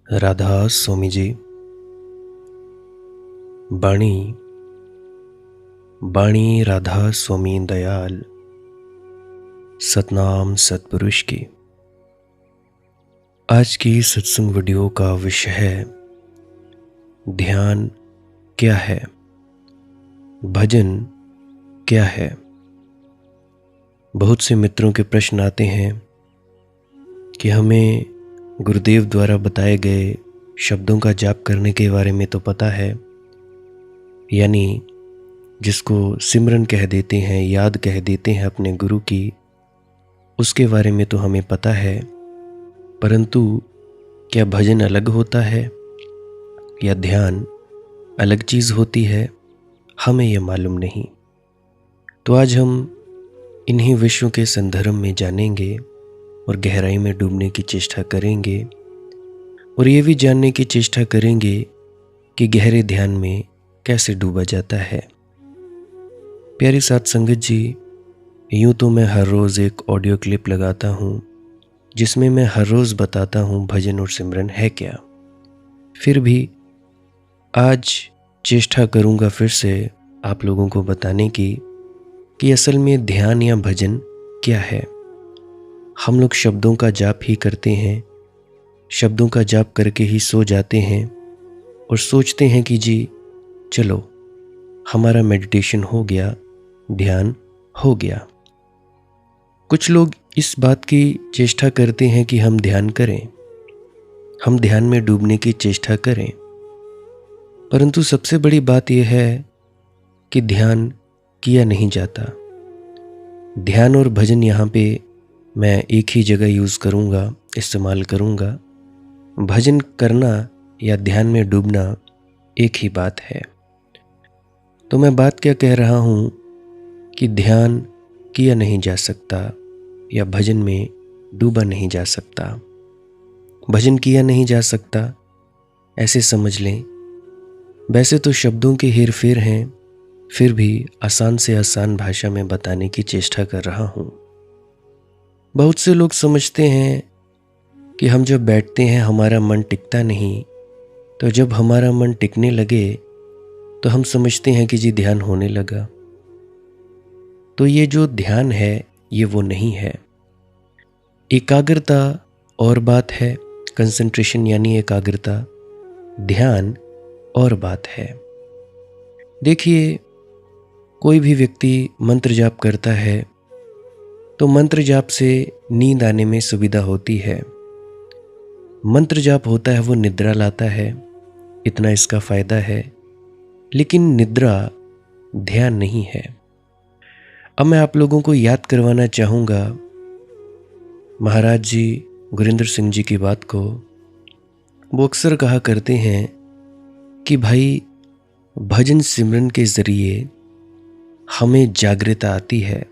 राधा स्वामी जी। बाणी बाणी राधा स्वामी दयाल, सतनाम सतपुरुष की। आज की सत्संग वीडियो का विषय है ध्यान क्या है, भजन क्या है। बहुत से मित्रों के प्रश्न आते हैं कि हमें गुरुदेव द्वारा बताए गए शब्दों का जाप करने के बारे में तो पता है, यानी जिसको सिमरन कह देते हैं, याद कह देते हैं अपने गुरु की, उसके बारे में तो हमें पता है। परंतु क्या भजन अलग होता है या ध्यान अलग चीज़ होती है, हमें यह मालूम नहीं। तो आज हम इन्हीं विषयों के संदर्भ में जानेंगे और गहराई में डूबने की चेष्टा करेंगे, और ये भी जानने की चेष्टा करेंगे कि गहरे ध्यान में कैसे डूबा जाता है। प्यारी साथ संगत जी, यूँ तो मैं हर रोज़ एक ऑडियो क्लिप लगाता हूँ जिसमें मैं हर रोज़ बताता हूँ भजन और सिमरन है क्या। फिर भी आज चेष्टा करूँगा फिर से आप लोगों को बताने की कि असल में ध्यान या भजन क्या है। हम लोग शब्दों का जाप ही करते हैं, शब्दों का जाप करके ही सो जाते हैं और सोचते हैं कि जी चलो हमारा मेडिटेशन हो गया, ध्यान हो गया। कुछ लोग इस बात की चेष्टा करते हैं कि हम ध्यान करें, हम ध्यान में डूबने की चेष्टा करें, परंतु सबसे बड़ी बात यह है कि ध्यान किया नहीं जाता। ध्यान और भजन यहाँ पे मैं एक ही जगह यूज़ करूँगा, इस्तेमाल करूँगा। भजन करना या ध्यान में डूबना एक ही बात है। तो मैं बात क्या कह रहा हूँ कि ध्यान किया नहीं जा सकता या भजन में डूबा नहीं जा सकता। भजन किया नहीं जा सकता ऐसे समझ लें। वैसे तो शब्दों के हेर फेर हैं, फिर भी आसान से आसान भाषा में बताने की चेष्टा कर रहा हूँ। बहुत से लोग समझते हैं कि हम जब बैठते हैं हमारा मन टिकता नहीं, तो जब हमारा मन टिकने लगे तो हम समझते हैं कि जी ध्यान होने लगा। तो ये जो ध्यान है ये वो नहीं है। एकाग्रता और बात है, कंसंट्रेशन यानी एकाग्रता, ध्यान और बात है। देखिए, कोई भी व्यक्ति मंत्र जाप करता है तो मंत्र जाप से नींद आने में सुविधा होती है। मंत्र जाप होता है वो निद्रा लाता है, इतना इसका फायदा है। लेकिन निद्रा ध्यान नहीं है। अब मैं आप लोगों को याद करवाना चाहूँगा महाराज जी गुरिंदर सिंह जी की बात को। वो अक्सर कहा करते हैं कि भाई भजन सिमरन के ज़रिए हमें जागृता आती है।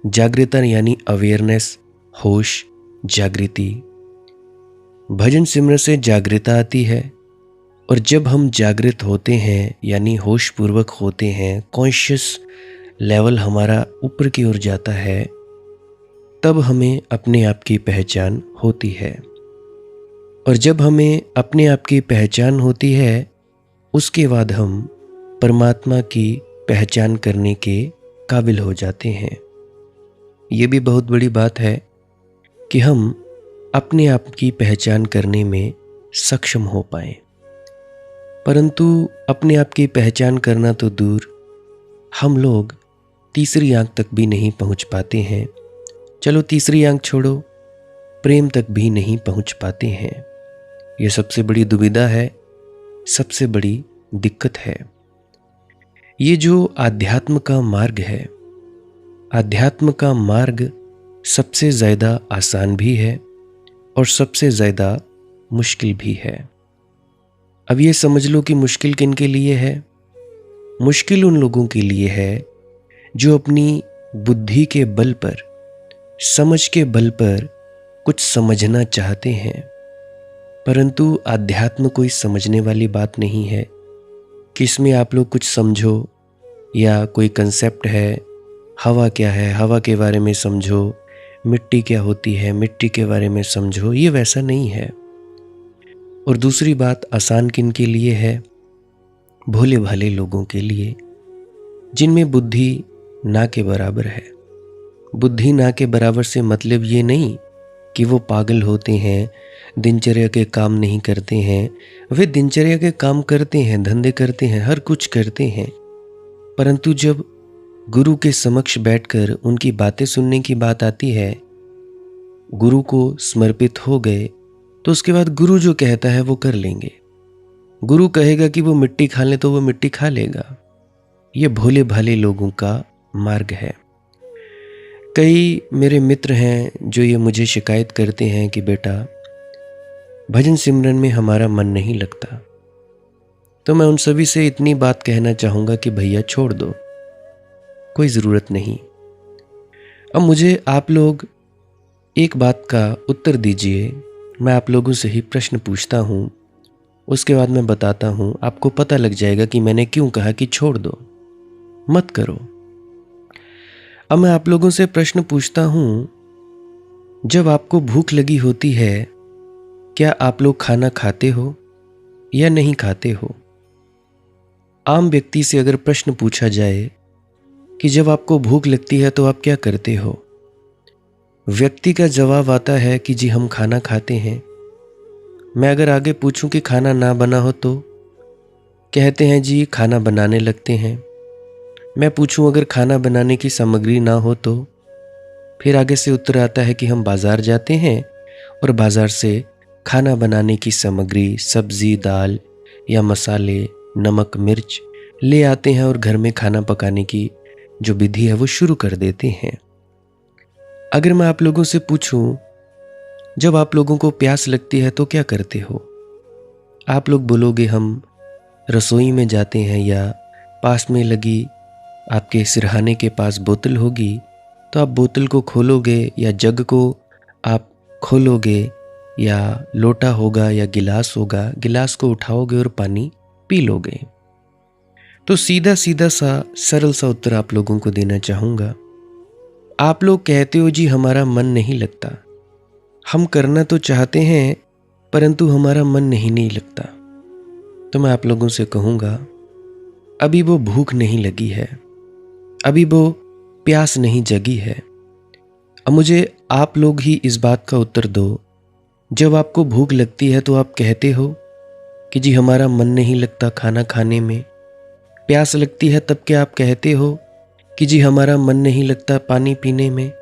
जागृता यानी अवेयरनेस, होश, जागृति। भजन सिमरन से जागृता आती है, और जब हम जागृत होते हैं यानी होश पूर्वक होते हैं, कॉन्शियस लेवल हमारा ऊपर की ओर जाता है, तब हमें अपने आप की पहचान होती है। और जब हमें अपने आप की पहचान होती है, उसके बाद हम परमात्मा की पहचान करने के काबिल हो जाते हैं। ये भी बहुत बड़ी बात है कि हम अपने आप की पहचान करने में सक्षम हो पाएं। परंतु अपने आप की पहचान करना तो दूर, हम लोग तीसरी आंख तक भी नहीं पहुंच पाते हैं। चलो तीसरी आंख छोड़ो, प्रेम तक भी नहीं पहुंच पाते हैं। यह सबसे बड़ी दुविधा है, सबसे बड़ी दिक्कत है। ये जो आध्यात्म का मार्ग है, आध्यात्म का मार्ग सबसे ज़्यादा आसान भी है और सबसे ज़्यादा मुश्किल भी है। अब ये समझ लो कि मुश्किल किन के लिए है। मुश्किल उन लोगों के लिए है जो अपनी बुद्धि के बल पर, समझ के बल पर कुछ समझना चाहते हैं, परंतु आध्यात्म कोई समझने वाली बात नहीं है कि इसमें आप लोग कुछ समझो, या कोई कंसेप्ट है, हवा क्या है, हवा के बारे में समझो, मिट्टी क्या होती है, मिट्टी के बारे में समझो। ये वैसा नहीं है। और दूसरी बात आसान किन के लिए है? भोले भाले लोगों के लिए, जिनमें बुद्धि ना के बराबर है। बुद्धि ना के बराबर से मतलब ये नहीं कि वो पागल होते हैं, दिनचर्या के काम नहीं करते हैं। वे दिनचर्या के काम करते हैं, धंधे करते हैं, हर कुछ करते हैं, परंतु जब गुरु के समक्ष बैठकर उनकी बातें सुनने की बात आती है, गुरु को समर्पित हो गए, तो उसके बाद गुरु जो कहता है वो कर लेंगे। गुरु कहेगा कि वो मिट्टी खा ले तो वो मिट्टी खा लेगा। ये भोले भाले लोगों का मार्ग है। कई मेरे मित्र हैं जो ये मुझे शिकायत करते हैं कि बेटा भजन सिमरन में हमारा मन नहीं लगता। तो मैं उन सभी से इतनी बात कहना चाहूँगा कि भैया छोड़ दो, कोई ज़रूरत नहीं। अब मुझे आप लोग एक बात का उत्तर दीजिए। मैं आप लोगों से ही प्रश्न पूछता हूँ, उसके बाद मैं बताता हूँ, आपको पता लग जाएगा कि मैंने क्यों कहा कि छोड़ दो, मत करो। अब मैं आप लोगों से प्रश्न पूछता हूँ, जब आपको भूख लगी होती है, क्या आप लोग खाना खाते हो या नहीं खाते हो? आम व्यक्ति से अगर प्रश्न पूछा जाए कि जब आपको भूख लगती है तो आप क्या करते हो, व्यक्ति का जवाब आता है कि जी हम खाना खाते हैं। मैं अगर आगे पूछूं कि खाना ना बना हो तो कहते हैं जी खाना बनाने लगते हैं। मैं पूछूं अगर खाना बनाने की सामग्री ना हो तो फिर आगे से उत्तर आता है कि हम बाज़ार जाते हैं और बाज़ार से खाना बनाने की सामग्री, सब्ज़ी, दाल या मसाले, नमक, मिर्च ले आते हैं और घर में खाना पकाने की जो विधि है वो शुरू कर देते हैं। अगर मैं आप लोगों से पूछूं, जब आप लोगों को प्यास लगती है तो क्या करते हो? आप लोग बोलोगे हम रसोई में जाते हैं, या पास में लगी आपके सिरहाने के पास बोतल होगी तो आप बोतल को खोलोगे, या जग को आप खोलोगे, या लोटा होगा या गिलास होगा, गिलास को उठाओगे और पानी पी लोगे। तो सीधा सीधा सा सरल सा उत्तर आप लोगों को देना चाहूँगा। आप लोग कहते हो जी हमारा मन नहीं लगता, हम करना तो चाहते हैं परंतु हमारा मन नहीं लगता। तो मैं आप लोगों से कहूँगा, अभी वो भूख नहीं लगी है, अभी वो प्यास नहीं जगी है। अब मुझे आप लोग ही इस बात का उत्तर दो, जब आपको भूख लगती है तो आप कहते हो कि जी हमारा मन नहीं लगता खाना खाने में। प्यास लगती है तब क्या आप कहते हो कि जी हमारा मन नहीं लगता पानी पीने में।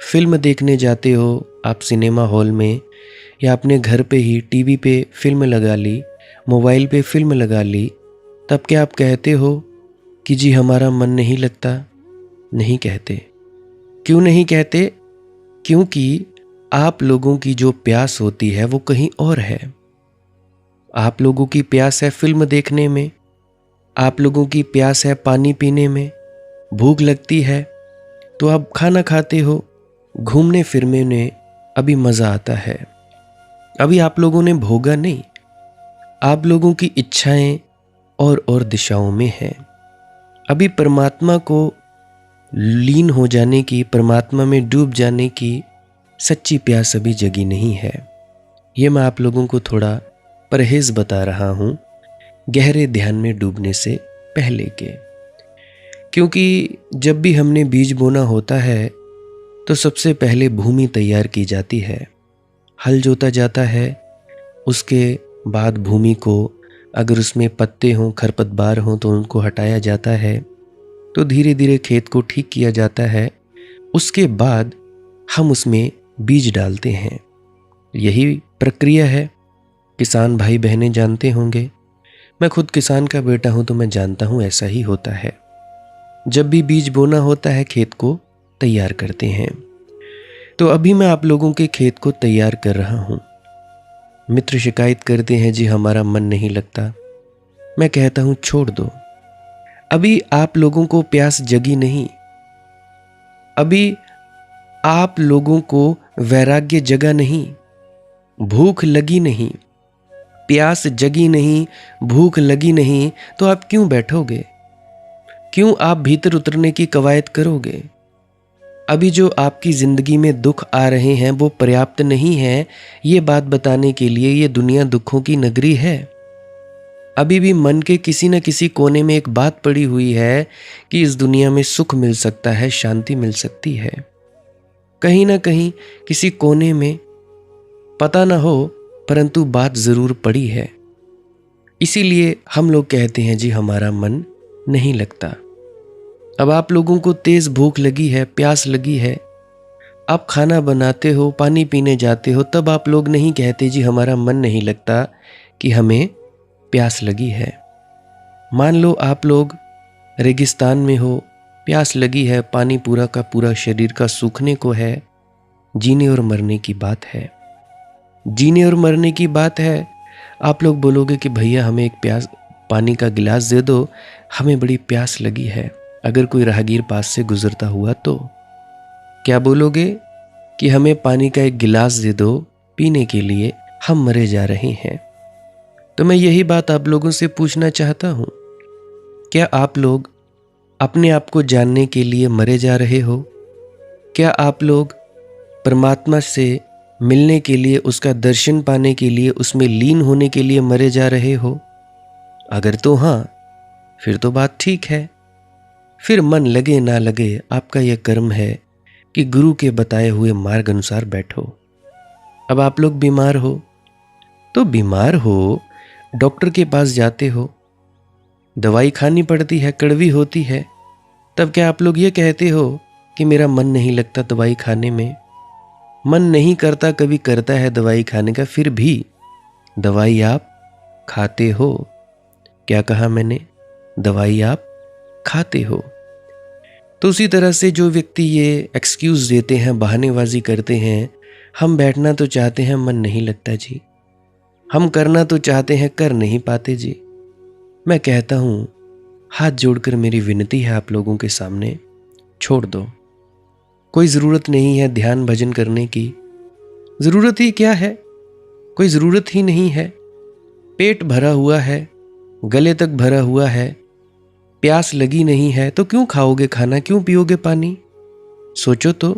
फिल्म देखने जाते हो आप सिनेमा हॉल में, या अपने घर पे ही टीवी पे फिल्म लगा ली, मोबाइल पे फिल्म लगा ली, तब क्या आप कहते हो कि जी हमारा मन नहीं लगता? नहीं कहते। क्यों नहीं कहते? क्योंकि आप लोगों की जो प्यास होती है वो कहीं और है। आप लोगों की प्यास है फिल्म देखने में, आप लोगों की प्यास है पानी पीने में। भूख लगती है तो आप खाना खाते हो, घूमने फिरने में अभी मज़ा आता है। अभी आप लोगों ने भोगा नहीं, आप लोगों की इच्छाएं और दिशाओं में हैं। अभी परमात्मा को लीन हो जाने की, परमात्मा में डूब जाने की सच्ची प्यास अभी जगी नहीं है। ये मैं आप लोगों को थोड़ा परहेज बता रहा हूँ गहरे ध्यान में डूबने से पहले के। क्योंकि जब भी हमने बीज बोना होता है तो सबसे पहले भूमि तैयार की जाती है, हल जोता जाता है। उसके बाद भूमि को, अगर उसमें पत्ते हों, खरपतवार हों तो उनको हटाया जाता है। तो धीरे धीरे खेत को ठीक किया जाता है। उसके बाद हम उसमें बीज डालते हैं। यही प्रक्रिया है। किसान भाई बहनें जानते होंगे, मैं खुद किसान का बेटा हूं तो मैं जानता हूं ऐसा ही होता है। जब भी बीज बोना होता है खेत को तैयार करते हैं। तो अभी मैं आप लोगों के खेत को तैयार कर रहा हूं। मित्र शिकायत करते हैं जी हमारा मन नहीं लगता। मैं कहता हूं छोड़ दो, अभी आप लोगों को प्यास जगी नहीं, अभी आप लोगों को वैराग्य जगा नहीं, भूख लगी नहीं, प्यास जगी नहीं, भूख लगी नहीं, तो आप क्यों बैठोगे? क्यों आप भीतर उतरने की कवायद करोगे? अभी जो आपकी ज़िंदगी में दुख आ रहे हैं वो पर्याप्त नहीं है ये बात बताने के लिए ये दुनिया दुखों की नगरी है। अभी भी मन के किसी न किसी कोने में एक बात पड़ी हुई है कि इस दुनिया में सुख मिल सकता है, शांति मिल सकती है। कहीं ना कहीं किसी कोने में पता ना हो परंतु बात ज़रूर पड़ी है। इसीलिए हम लोग कहते हैं जी हमारा मन नहीं लगता। अब आप लोगों को तेज़ भूख लगी है, प्यास लगी है, आप खाना बनाते हो, पानी पीने जाते हो, तब आप लोग नहीं कहते जी हमारा मन नहीं लगता कि हमें प्यास लगी है। मान लो आप लोग रेगिस्तान में हो, प्यास लगी है, पानी पूरा का पूरा शरीर का सूखने को है, जीने और मरने की बात है। जीने और मरने की बात है। आप लोग बोलोगे कि भैया हमें एक पानी का गिलास दे दो, हमें बड़ी प्यास लगी है। अगर कोई राहगीर पास से गुजरता हुआ तो क्या बोलोगे कि हमें पानी का एक गिलास दे दो पीने के लिए, हम मरे जा रहे हैं। तो मैं यही बात आप लोगों से पूछना चाहता हूं, क्या आप लोग अपने आप को जानने के लिए मरे जा रहे हो? क्या आप लोग परमात्मा से मिलने के लिए, उसका दर्शन पाने के लिए, उसमें लीन होने के लिए मरे जा रहे हो? अगर तो हाँ, फिर तो बात ठीक है। फिर मन लगे ना लगे आपका यह कर्म है कि गुरु के बताए हुए मार्ग अनुसार बैठो। अब आप लोग बीमार हो तो बीमार हो, डॉक्टर के पास जाते हो, दवाई खानी पड़ती है, कड़वी होती है, तब क्या आप लोग ये कहते हो कि मेरा मन नहीं लगता दवाई खाने में? मन नहीं करता, कभी करता है दवाई खाने का, फिर भी दवाई आप खाते हो। क्या कहा मैंने? दवाई आप खाते हो। तो उसी तरह से जो व्यक्ति ये एक्सक्यूज़ देते हैं, बहानेबाजी करते हैं, हम बैठना तो चाहते हैं, मन नहीं लगता जी, हम करना तो चाहते हैं, कर नहीं पाते जी। मैं कहता हूँ, हाथ जोड़कर मेरी विनती है आप लोगों के सामने, छोड़ दो। कोई ज़रूरत नहीं है ध्यान भजन करने की। ज़रूरत ही क्या है? कोई ज़रूरत ही नहीं है। पेट भरा हुआ है, गले तक भरा हुआ है, प्यास लगी नहीं है तो क्यों खाओगे खाना, क्यों पियोगे पानी? सोचो तो।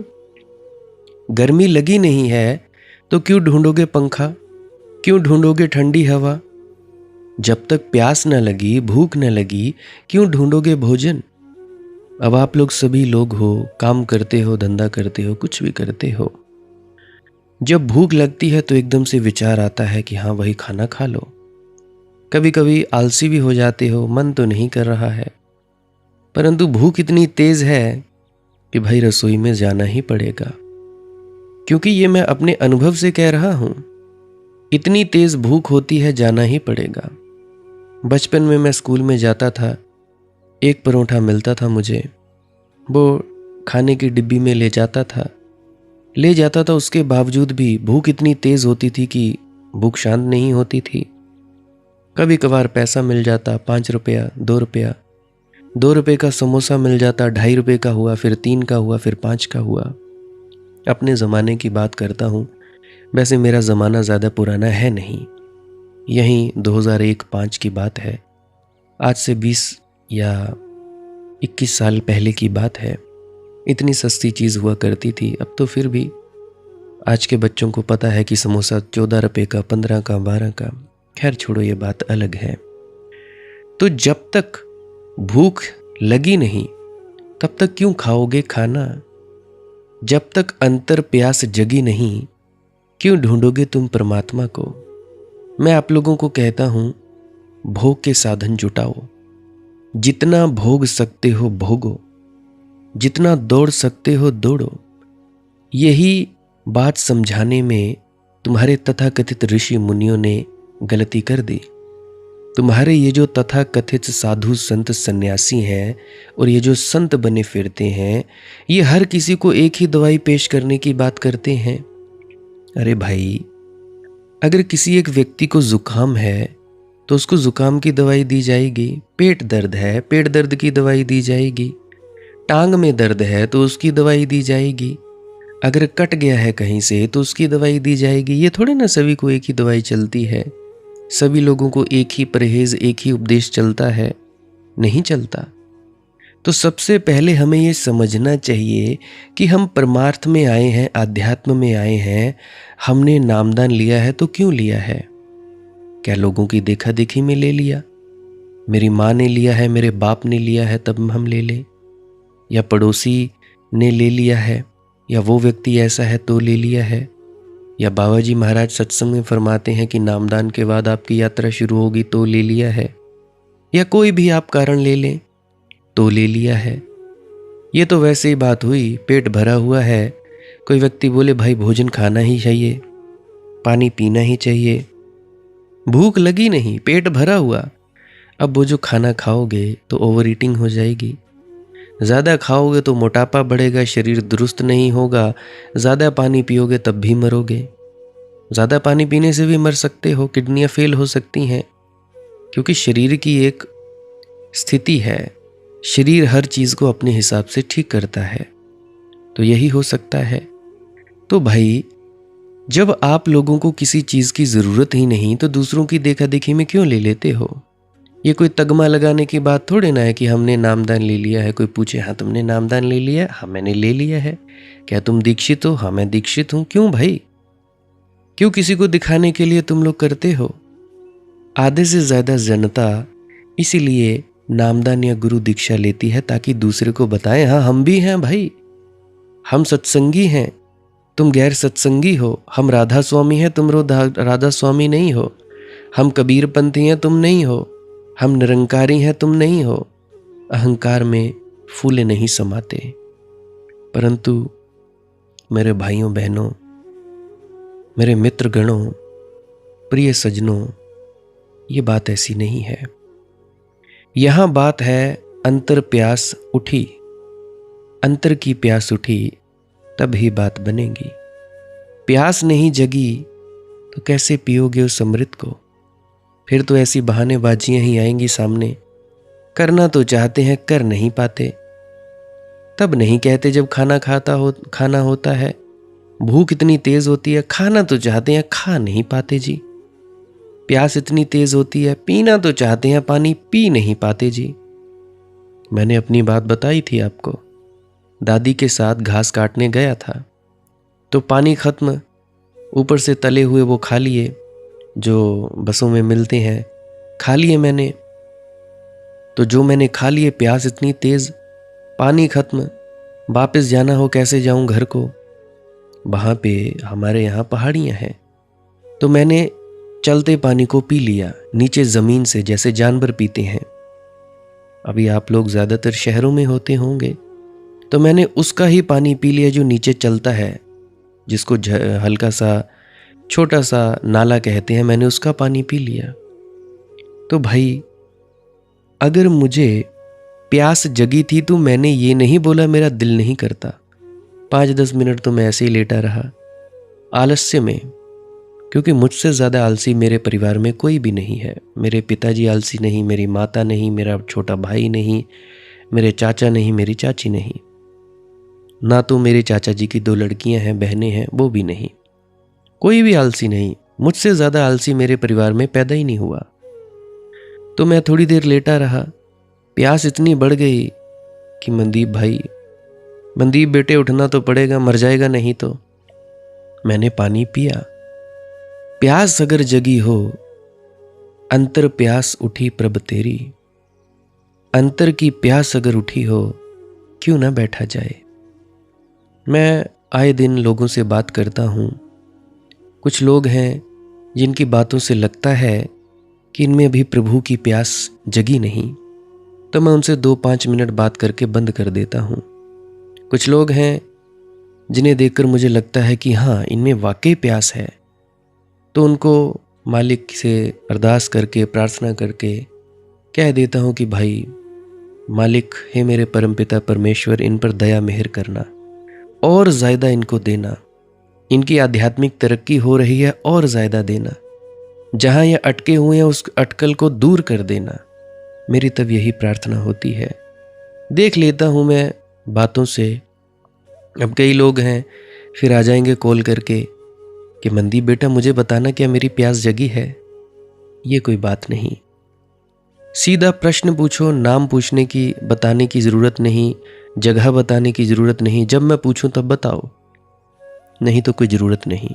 गर्मी लगी नहीं है तो क्यों ढूंढोगे पंखा, क्यों ढूंढोगे ठंडी हवा? जब तक प्यास न लगी, भूख न लगी, क्यों ढूंढोगे भोजन? अब आप लोग सभी लोग हो, काम करते हो, धंधा करते हो, कुछ भी करते हो, जब भूख लगती है तो एकदम से विचार आता है कि हाँ वही खाना खा लो। कभी कभी आलसी भी हो जाते हो, मन तो नहीं कर रहा है, परंतु भूख इतनी तेज है कि भाई रसोई में जाना ही पड़ेगा। क्योंकि ये मैं अपने अनुभव से कह रहा हूं, इतनी तेज भूख होती है, जाना ही पड़ेगा। बचपन में मैं स्कूल में जाता था, एक परोठा मिलता था मुझे, वो खाने की डिब्बी में ले जाता था, उसके बावजूद भी भूख इतनी तेज होती थी कि भूख शांत नहीं होती थी। कभी कभार पैसा मिल जाता, 5 रुपया, 2 रुपया, 2 रुपये का समोसा मिल जाता, 2.5 रुपये का हुआ, फिर 3 का हुआ, फिर 5 का हुआ। अपने ज़माने की बात करता हूँ, वैसे मेरा ज़माना ज़्यादा पुराना है नहीं, यहीं 2001-05 की बात है, आज से 20 या 21 साल पहले की बात है। इतनी सस्ती चीज़ हुआ करती थी। अब तो फिर भी आज के बच्चों को पता है कि समोसा 14 रुपये का, 15 का, 12 का। खैर छोड़ो, ये बात अलग है। तो जब तक भूख लगी नहीं तब तक क्यों खाओगे खाना? जब तक अंतर प्यास जगी नहीं क्यों ढूंढोगे तुम परमात्मा को? मैं आप लोगों को कहता हूं, भोग के साधन जुटाओ, जितना भोग सकते हो भोगो, जितना दौड़ सकते हो दौड़ो। यही बात समझाने में तुम्हारे तथाकथित ऋषि मुनियों ने गलती कर दी। तुम्हारे ये जो तथाकथित साधु संत सन्यासी हैं और ये जो संत बने फिरते हैं, ये हर किसी को एक ही दवाई पेश करने की बात करते हैं। अरे भाई, अगर किसी एक व्यक्ति को जुकाम है तो उसको जुकाम की दवाई दी जाएगी, पेट दर्द है, पेट दर्द की दवाई दी जाएगी, टांग में दर्द है तो उसकी दवाई दी जाएगी, अगर कट गया है कहीं से तो उसकी दवाई दी जाएगी। ये थोड़े ना सभी को एक ही दवाई चलती है, सभी लोगों को एक ही परहेज, एक ही उपदेश चलता है, नहीं चलता। तो सबसे पहले हमें ये समझना चाहिए कि हम परमार्थ में आए हैं, आध्यात्म में आए हैं। हमने नामदान लिया है तो क्यों लिया है? क्या लोगों की देखा देखी में ले लिया? मेरी माँ ने लिया है, मेरे बाप ने लिया है तब हम ले लें? या पड़ोसी ने ले लिया है, या वो व्यक्ति ऐसा है तो ले लिया है? या बाबा जी महाराज सत्संग में फरमाते हैं कि नामदान के बाद आपकी यात्रा शुरू होगी तो ले लिया है? या कोई भी आप कारण ले लें तो ले लिया है? ये तो वैसे ही बात हुई, पेट भरा हुआ है, कोई व्यक्ति बोले भाई भोजन खाना ही चाहिए, पानी पीना ही चाहिए, भूख लगी नहीं, पेट भरा हुआ। अब वो जो खाना खाओगे तो ओवर ईटिंग हो जाएगी, ज़्यादा खाओगे तो मोटापा बढ़ेगा, शरीर दुरुस्त नहीं होगा, ज़्यादा पानी पियोगे तब भी मरोगे। ज़्यादा पानी पीने से भी मर सकते हो, किडनियाँ फेल हो सकती हैं, क्योंकि शरीर की एक स्थिति है, शरीर हर चीज़ को अपने हिसाब से ठीक करता है। तो यही हो सकता है। तो भाई जब आप लोगों को किसी चीज़ की ज़रूरत ही नहीं तो दूसरों की देखा देखी में क्यों ले लेते हो? ये कोई तगमा लगाने की बात थोड़े ना है कि हमने नामदान ले लिया है। कोई पूछे हाँ तुमने नामदान ले लिया है? हाँ मैंने ले लिया है। क्या तुम दीक्षित हो? हाँ मैं दीक्षित हूँ। क्यों भाई? क्यों किसी को दिखाने के लिए तुम लोग करते हो? आधे से ज़्यादा जनता इसीलिए नामदान या गुरु दीक्षा लेती है ताकि दूसरे को बताएं हाँ हम भी हैं भाई, हम सत्संगी हैं, तुम गैर सत्संगी हो। हम राधा स्वामी हैं, तुम राधा स्वामी नहीं हो। हम कबीर पंथी हैं, तुम नहीं हो। हम निरंकारी हैं, तुम नहीं हो। अहंकार में फूले नहीं समाते। परंतु मेरे भाइयों बहनों, मेरे मित्र गणों, प्रिय सज्जनों, ये बात ऐसी नहीं है। यहां बात है अंतर प्यास उठी, अंतर की प्यास उठी तब ही बात बनेगी। प्यास नहीं जगी तो कैसे पियोगे उस अमृत को? फिर तो ऐसी बहानेबाजियां ही आएंगी सामने। करना तो चाहते हैं, कर नहीं पाते। तब नहीं कहते जब खाना होता है। भूख इतनी तेज होती है, खाना तो चाहते हैं, खा नहीं पाते जी। प्यास इतनी तेज होती है, पीना तो चाहते हैं, पानी पी नहीं पाते जी। मैंने अपनी बात बताई थी आपको। दादी के साथ घास काटने गया था तो पानी खत्म, ऊपर से तले हुए वो खा लिए जो बसों में मिलते हैं, खा लिए मैंने। तो जो मैंने खा लिए, प्यास इतनी तेज, पानी खत्म, वापस जाना हो कैसे जाऊं घर को? वहां पे हमारे यहाँ पहाड़ियां हैं, तो मैंने चलते पानी को पी लिया नीचे जमीन से, जैसे जानवर पीते हैं। अभी आप लोग ज्यादातर शहरों में होते होंगे, तो मैंने उसका ही पानी पी लिया जो नीचे चलता है, जिसको हल्का सा छोटा सा नाला कहते हैं। मैंने उसका पानी पी लिया। तो भाई अगर मुझे प्यास जगी थी तो मैंने ये नहीं बोला मेरा दिल नहीं करता। 5-10 मिनट तो मैं ऐसे ही लेटा रहा आलस्य में, क्योंकि मुझसे ज़्यादा आलसी मेरे परिवार में कोई भी नहीं है। मेरे पिताजी आलसी नहीं, मेरी माता नहीं, मेरा छोटा भाई नहीं, मेरे चाचा नहीं, मेरी चाची नहीं, ना तो मेरे चाचा जी की 2 लड़कियां हैं, बहनें हैं, वो भी नहीं। कोई भी आलसी नहीं। मुझसे ज़्यादा आलसी मेरे परिवार में पैदा ही नहीं हुआ। तो मैं थोड़ी देर लेटा रहा। प्यास इतनी बढ़ गई कि मनदीप बेटे उठना तो पड़ेगा, मर जाएगा नहीं तो। मैंने पानी पिया। प्यास अगर जगी हो, अंतर प्यास उठी प्रभ तेरी, अंतर की प्यास अगर उठी हो, क्यों ना बैठा जाए। मैं आए दिन लोगों से बात करता हूँ। कुछ लोग हैं जिनकी बातों से लगता है कि इनमें भी प्रभु की प्यास जगी नहीं, तो मैं उनसे 2-5 मिनट बात करके बंद कर देता हूँ। कुछ लोग हैं जिन्हें देखकर मुझे लगता है कि हाँ इनमें वाकई प्यास है, तो उनको मालिक से अरदास करके, प्रार्थना करके कह देता हूँ कि भाई मालिक हे मेरे परमपिता परमेश्वर, इन पर दया मेहर करना और ज़्यादा इनको देना, इनकी आध्यात्मिक तरक्की हो रही है और ज़्यादा देना, जहाँ ये अटके हुए हैं उस अटकल को दूर कर देना। मेरी तब यही प्रार्थना होती है। देख लेता हूँ मैं बातों से। अब कई लोग हैं फिर आ जाएंगे कॉल करके कि मनदीप बेटा मुझे बताना क्या मेरी प्यास जगी है। ये कोई बात नहीं। सीधा प्रश्न पूछो, नाम पूछने की बताने की ज़रूरत नहीं, जगह बताने की ज़रूरत नहीं। जब मैं पूछूं तब बताओ, नहीं तो कोई ज़रूरत नहीं।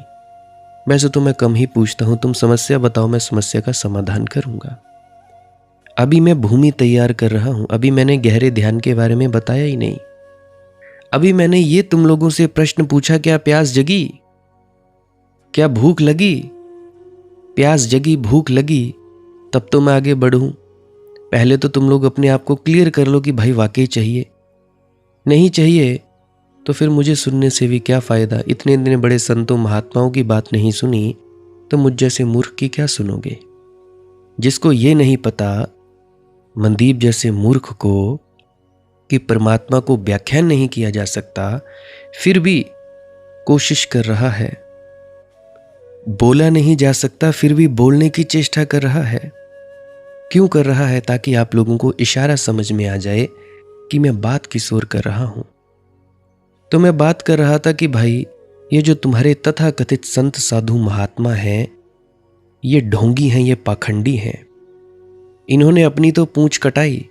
वैसे तो मैं कम ही पूछता हूं, तुम समस्या बताओ, मैं समस्या का समाधान करूंगा। अभी मैं भूमि तैयार कर रहा हूं, अभी मैंने गहरे ध्यान के बारे में बताया ही नहीं। अभी मैंने ये तुम लोगों से प्रश्न पूछा, क्या प्यास जगी, क्या भूख लगी? प्यास जगी, भूख लगी, तब तो मैं आगे बढ़ूं। पहले तो तुम लोग अपने आप को क्लियर कर लो कि भाई वाकई चाहिए। नहीं चाहिए तो फिर मुझे सुनने से भी क्या फ़ायदा। इतने इतने बड़े संतों महात्माओं की बात नहीं सुनी तो मुझ जैसे मूर्ख की क्या सुनोगे? जिसको ये नहीं पता, मनदीप जैसे मूर्ख को, कि परमात्मा को व्याख्यान नहीं किया जा सकता, फिर भी कोशिश कर रहा है। बोला नहीं जा सकता फिर भी बोलने की चेष्टा कर रहा है। क्यों कर रहा है? ताकि आप लोगों को इशारा समझ में आ जाए कि मैं बात किस ओर कर रहा हूं। तो मैं बात कर रहा था कि भाई ये जो तुम्हारे तथाकथित संत साधु महात्मा हैं, ये ढोंगी हैं, ये पाखंडी हैं। इन्होंने अपनी तो पूंछ कटाई,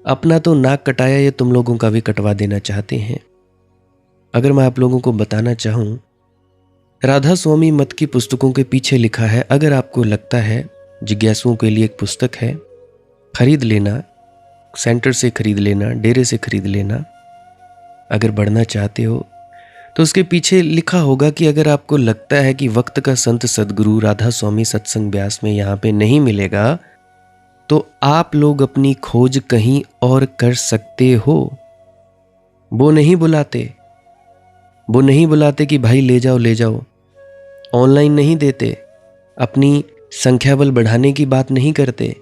अपना तो नाक कटाया, ये तुम लोगों का भी कटवा देना चाहते हैं। अगर मैं आप लोगों को बताना चाहूं, राधा स्वामी मत की पुस्तकों के पीछे लिखा है, अगर आपको लगता है जिज्ञासुओं के लिए एक पुस्तक है, खरीद लेना, सेंटर से खरीद लेना, डेरे से खरीद लेना। अगर बढ़ना चाहते हो तो उसके पीछे लिखा होगा कि अगर आपको लगता है कि वक्त का संत सदगुरु राधा स्वामी सत्संग व्यास में यहाँ पे नहीं मिलेगा, तो आप लोग अपनी खोज कहीं और कर सकते हो। वो नहीं बुलाते, वो नहीं बुलाते कि भाई ले जाओ ले जाओ। ऑनलाइन नहीं देते, अपनी संख्या बल बढ़ाने की बात नहीं करते।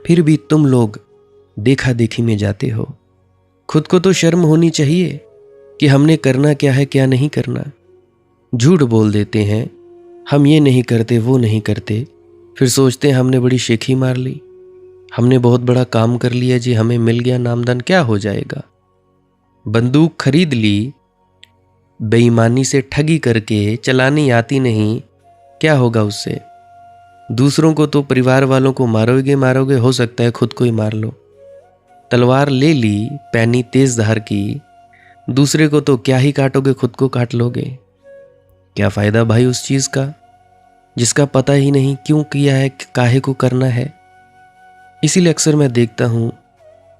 फिर भी तुम लोग देखा देखी में जाते हो। खुद को तो शर्म होनी चाहिए कि हमने करना क्या है क्या नहीं करना। झूठ बोल देते हैं, हम ये नहीं करते वो नहीं करते, फिर सोचते हैं हमने बड़ी शेखी मार ली, हमने बहुत बड़ा काम कर लिया जी, हमें मिल गया नामदान, क्या हो जाएगा। बंदूक खरीद ली, बेईमानी से ठगी करके, चलानी आती नहीं, क्या होगा उससे? दूसरों को तो, परिवार वालों को मारोगे मारोगे, हो सकता है खुद को ही मार लो। तलवार ले ली, पैनी तेज धार की, दूसरे को तो क्या ही काटोगे, खुद को काट लोगे। क्या फायदा भाई उस चीज का जिसका पता ही नहीं क्यों किया है, काहे को करना है। इसीलिए अक्सर मैं देखता हूं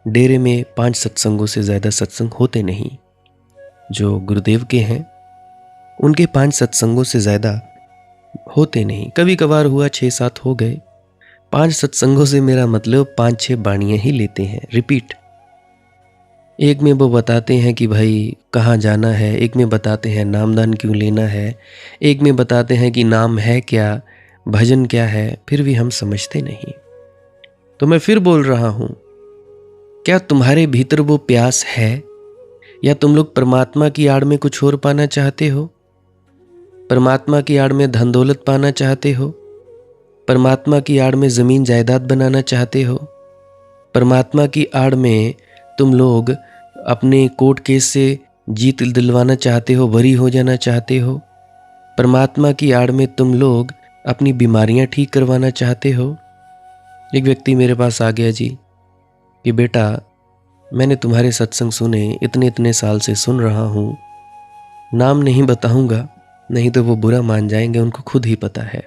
डेरे में 5 सत्संगों से ज्यादा सत्संग होते नहीं। जो गुरुदेव के हैं उनके 5 सत्संगों से ज्यादा होते नहीं। कभी कभार हुआ 6-7 हो गए। 5 सत्संगों से मेरा मतलब 5-6 बाणियां ही लेते हैं, रिपीट। एक में वो बताते हैं कि भाई कहाँ जाना है, एक में बताते हैं नामदान क्यों लेना है, एक में बताते हैं कि नाम है क्या, भजन क्या है, फिर भी हम समझते नहीं। तो मैं फिर बोल रहा हूं, क्या तुम्हारे भीतर वो प्यास है, या तुम लोग परमात्मा की आड़ में कुछ और पाना चाहते हो? परमात्मा की आड़ में धन दौलत पाना चाहते हो? परमात्मा की आड़ में जमीन जायदाद बनाना चाहते हो? परमात्मा की आड़ में तुम लोग अपने कोर्ट केस से जीत दिलवाना चाहते हो, बरी हो जाना चाहते हो? परमात्मा की आड़ में तुम लोग अपनी बीमारियां ठीक करवाना चाहते हो? एक व्यक्ति मेरे पास आ गया जी कि बेटा मैंने तुम्हारे सत्संग सुने, इतने इतने साल से सुन रहा हूँ, नाम नहीं बताऊंगा नहीं तो वो बुरा मान जाएंगे, उनको खुद ही पता है।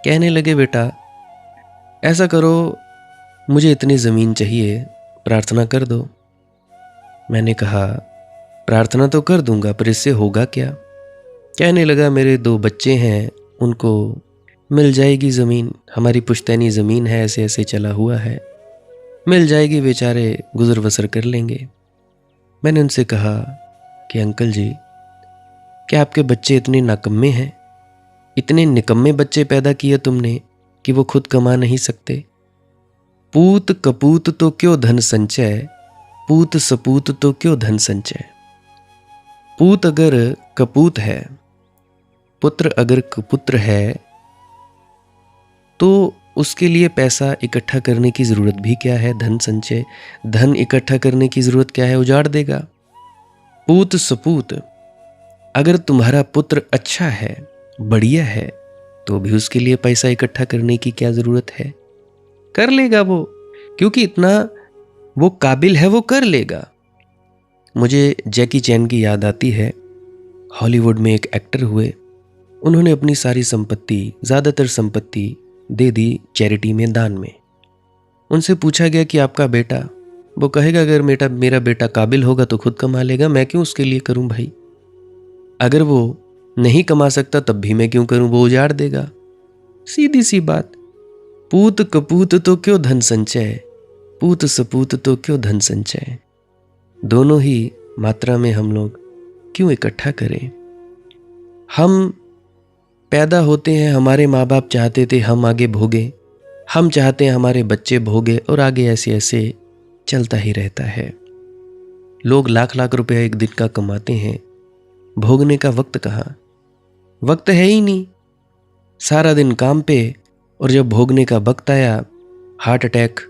कहने लगे बेटा ऐसा करो, मुझे इतनी ज़मीन चाहिए, प्रार्थना कर दो। मैंने कहा प्रार्थना तो कर दूंगा पर इससे होगा क्या? कहने लगा मेरे 2 बच्चे हैं, उनको मिल जाएगी ज़मीन, हमारी पुश्तैनी ज़मीन है, ऐसे ऐसे चला हुआ है, मिल जाएगी, बेचारे गुजर बसर कर लेंगे। मैंने उनसे कहा कि अंकल जी क्या आपके बच्चे इतने नाकम्मे हैं? इतने निकम्मे बच्चे पैदा किए तुमने कि वो खुद कमा नहीं सकते। पूत कपूत तो क्यों धन संचय, पूत सपूत तो क्यों धन संचय। पूत अगर कपूत है, पुत्र अगर कुपुत्र है, तो उसके लिए पैसा इकट्ठा करने की जरूरत भी क्या है? धन संचय, धन इकट्ठा करने की जरूरत क्या है? उजाड़ देगा। पूत सपूत, अगर तुम्हारा पुत्र अच्छा है, बढ़िया है, तो भी उसके लिए पैसा इकट्ठा करने की क्या जरूरत है? कर लेगा वो। क्योंकि इतना वो काबिल है, वो कर लेगा। मुझे जैकी चैन की याद आती है। हॉलीवुड में एक एक्टर हुए, उन्होंने अपनी सारी संपत्ति, ज़्यादातर संपत्ति दे दी चैरिटी में, दान में। उनसे पूछा गया कि आपका बेटा, वो कहेगा अगर मेरा बेटा काबिल होगा तो खुद कमा लेगा, मैं क्यों उसके लिए करूं भाई। अगर वो नहीं कमा सकता तब भी मैं क्यों करूं, वो उजाड़ देगा। सीधी सी बात। पूत कपूत तो क्यों धन संचय, पूत सपूत तो क्यों धन संचय। दोनों ही मात्रा में हम लोग क्यों इकट्ठा करें। हम पैदा होते हैं, हमारे माँ बाप चाहते थे हम आगे भोगें, हम चाहते हैं हमारे बच्चे भोगे, और आगे ऐसे ऐसे चलता ही रहता है। लोग लाख लाख रुपया एक दिन का कमाते हैं, भोगने का वक्त कहाँ, वक्त है ही नहीं। सारा दिन काम पे, और जब भोगने का वक्त आया, हार्ट अटैक,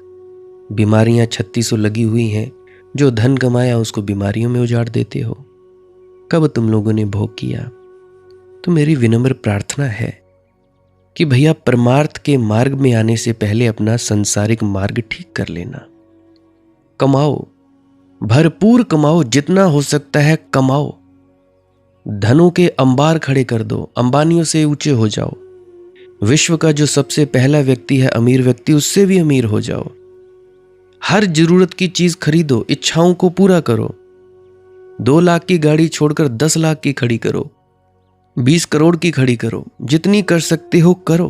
बीमारियां 3600 लगी हुई हैं। जो धन कमाया उसको बीमारियों में उजाड़ देते हो। कब तुम लोगों ने भोग किया। तो मेरी विनम्र प्रार्थना है कि भैया परमार्थ के मार्ग में आने से पहले अपना संसारिक मार्ग ठीक कर लेना। कमाओ, भरपूर कमाओ, जितना हो सकता है कमाओ। धनों के अंबार खड़े कर दो, अंबानियों से ऊंचे हो जाओ। विश्व का जो सबसे पहला व्यक्ति है, अमीर व्यक्ति, उससे भी अमीर हो जाओ। हर जरूरत की चीज खरीदो, इच्छाओं को पूरा करो। 2 लाख की गाड़ी छोड़कर 10 लाख की खड़ी करो, 20 करोड़ की खड़ी करो, जितनी कर सकते हो करो,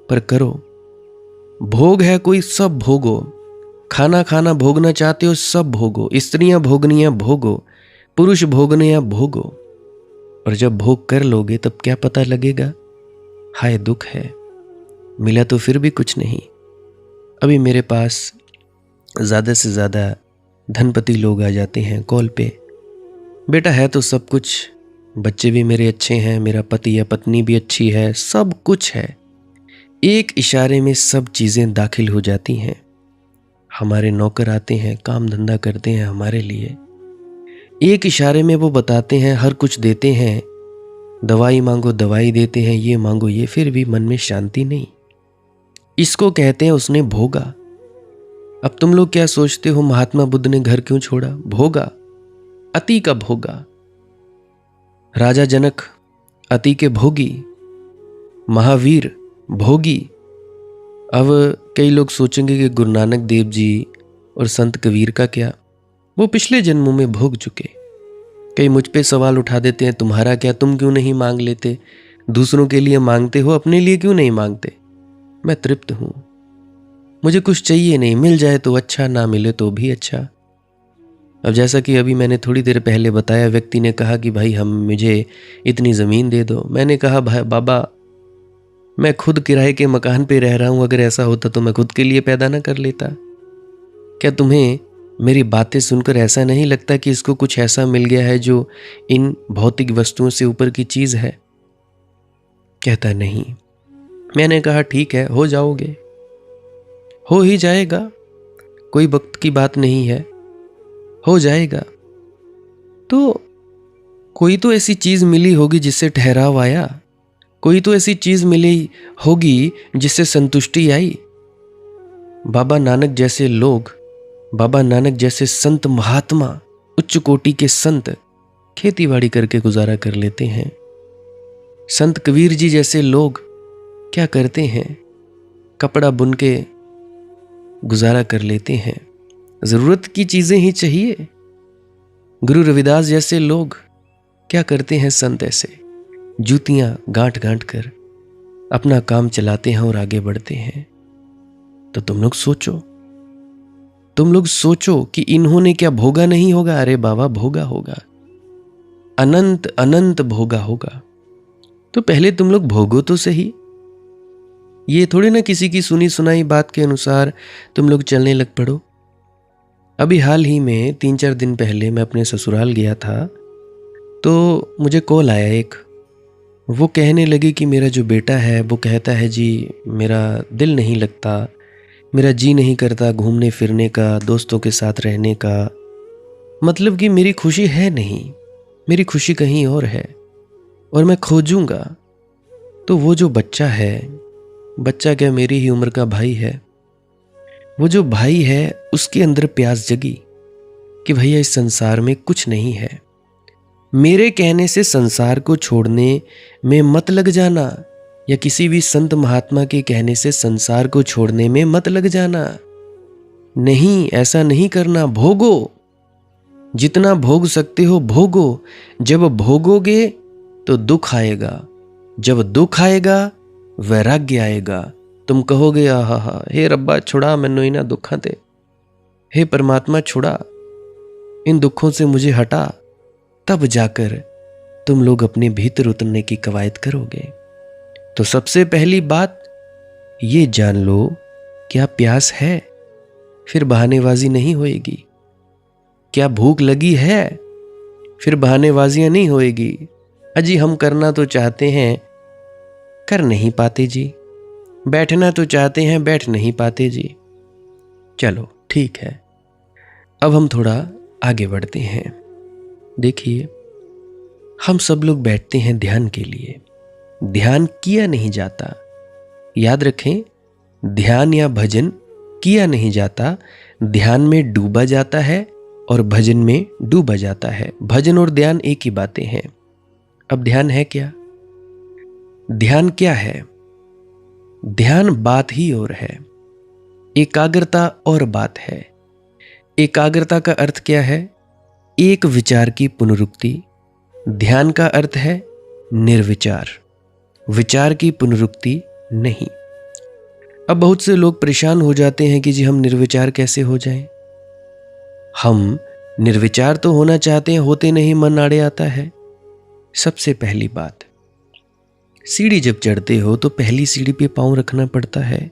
पर करो। भोग है कोई, सब भोगो। खाना खाना भोगना चाहते हो, सब भोगो। स्त्रियां भोगनियां भोगो, पुरुष भोगने या भोगो। और जब भोग कर लोगे तब क्या पता लगेगा, हाय दुख है, मिला तो फिर भी कुछ नहीं। अभी मेरे पास ज़्यादा से ज़्यादा धनपति लोग आ जाते हैं कॉल पे। बेटा है तो सब कुछ, बच्चे भी मेरे अच्छे हैं, मेरा पति या पत्नी भी अच्छी है, सब कुछ है। एक इशारे में सब चीज़ें दाखिल हो जाती हैं। हमारे नौकर आते हैं, काम धंधा करते हैं हमारे लिए। एक इशारे में वो बताते हैं, हर कुछ देते हैं। दवाई मांगो दवाई देते हैं, ये मांगो ये, फिर भी मन में शांति नहीं। इसको कहते हैं उसने भोगा। अब तुम लोग क्या सोचते हो, महात्मा बुद्ध ने घर क्यों छोड़ा? भोगा, अति का भोगा। राजा जनक अति के भोगी, महावीर भोगी। अब कई लोग सोचेंगे कि गुरु नानक देव जी और संत कबीर का क्या, वो पिछले जन्मों में भोग चुके। कई मुझ पे सवाल उठा देते हैं, तुम्हारा क्या, तुम क्यों नहीं मांग लेते? दूसरों के लिए मांगते हो, अपने लिए क्यों नहीं मांगते? मैं तृप्त हूं, मुझे कुछ चाहिए नहीं, मिल जाए तो अच्छा, ना मिले तो भी अच्छा। अब जैसा कि अभी मैंने थोड़ी देर पहले बताया, व्यक्ति ने कहा कि भाई मुझे इतनी ज़मीन दे दो। मैंने कहा भाई बाबा, मैं खुद किराए के मकान पे रह रहा हूँ, अगर ऐसा होता तो मैं खुद के लिए पैदा ना कर लेता। क्या तुम्हें मेरी बातें सुनकर ऐसा नहीं लगता कि इसको कुछ ऐसा मिल गया है जो इन भौतिक वस्तुओं से ऊपर की चीज़ है? कहता नहीं। मैंने कहा ठीक है, हो जाओगे, हो ही जाएगा, कोई वक्त की बात नहीं है, हो जाएगा। तो कोई तो ऐसी चीज मिली होगी जिससे ठहराव आया, कोई तो ऐसी चीज मिली होगी जिससे संतुष्टि आई। बाबा नानक जैसे लोग, बाबा नानक जैसे संत महात्मा, उच्च कोटि के संत खेतीबाड़ी करके गुजारा कर लेते हैं। संत कबीर जी जैसे लोग क्या करते हैं, कपड़ा बुन के गुजारा कर लेते हैं। जरूरत की चीजें ही चाहिए। गुरु रविदास जैसे लोग क्या करते हैं, संत ऐसे जूतियां गांठ गांठ कर अपना काम चलाते हैं और आगे बढ़ते हैं। तो तुम लोग सोचो कि इन्होंने क्या भोगा नहीं होगा? अरे बाबा भोगा होगा, अनंत अनंत भोगा होगा। तो पहले तुम लोग भोगो तो सही। ये थोड़ी ना किसी की सुनी सुनाई बात के अनुसार तुम लोग चलने लग पड़ो। अभी हाल ही में 3-4 दिन पहले मैं अपने ससुराल गया था, तो मुझे कॉल आया एक। वो कहने लगी कि मेरा जो बेटा है वो कहता है जी मेरा दिल नहीं लगता, मेरा जी नहीं करता घूमने फिरने का, दोस्तों के साथ रहने का। मतलब कि मेरी खुशी है नहीं, मेरी खुशी कहीं और है और मैं खोजूंगा। तो वो जो बच्चा है, बच्चा क्या मेरी ही उम्र का भाई है, वो जो भाई है उसके अंदर प्यास जगी कि भैया इस संसार में कुछ नहीं है, मेरे कहने से संसार को छोड़ने में मत लग जाना, या किसी भी संत महात्मा के कहने से संसार को छोड़ने में मत लग जाना। नहीं, ऐसा नहीं करना। भोगो, जितना भोग सकते हो भोगो। जब भोगोगे तो दुख आएगा, जब दुख आएगा वैराग्य आएगा। तुम कहोगे आहा, हे रब्बा छुड़ा मैनू इन्हां दुखां ते, हे परमात्मा छुड़ा इन दुखों से मुझे हटा। तब जाकर तुम लोग अपने भीतर उतरने की कवायद करोगे। तो सबसे पहली बात ये जान लो, क्या प्यास है? फिर बहानेबाजी नहीं होएगी। क्या भूख लगी है? फिर बहानेबाजियां नहीं होएगी। अजी हम करना तो चाहते हैं, कर नहीं पाते जी। बैठना तो चाहते हैं, बैठ नहीं पाते जी। चलो ठीक है, अब हम थोड़ा आगे बढ़ते हैं। देखिए, हम सब लोग बैठते हैं ध्यान के लिए। ध्यान किया नहीं जाता, याद रखें, ध्यान या भजन किया नहीं जाता। ध्यान में डूबा जाता है और भजन में डूबा जाता है। भजन और ध्यान एक ही बातें हैं। अब ध्यान है क्या? ध्यान क्या है? ध्यान बात ही और है, एकाग्रता और बात है। एकाग्रता का अर्थ क्या है? एक विचार की पुनरुक्ति। ध्यान का अर्थ है निर्विचार, विचार की पुनरुक्ति नहीं। अब बहुत से लोग परेशान हो जाते हैं कि जी हम निर्विचार कैसे हो जाएं। हम निर्विचार तो होना चाहते हैं, होते नहीं, मन आड़े आता है। सबसे पहली बात, सीढ़ी जब चढ़ते हो तो पहली सीढ़ी पे पांव रखना पड़ता है,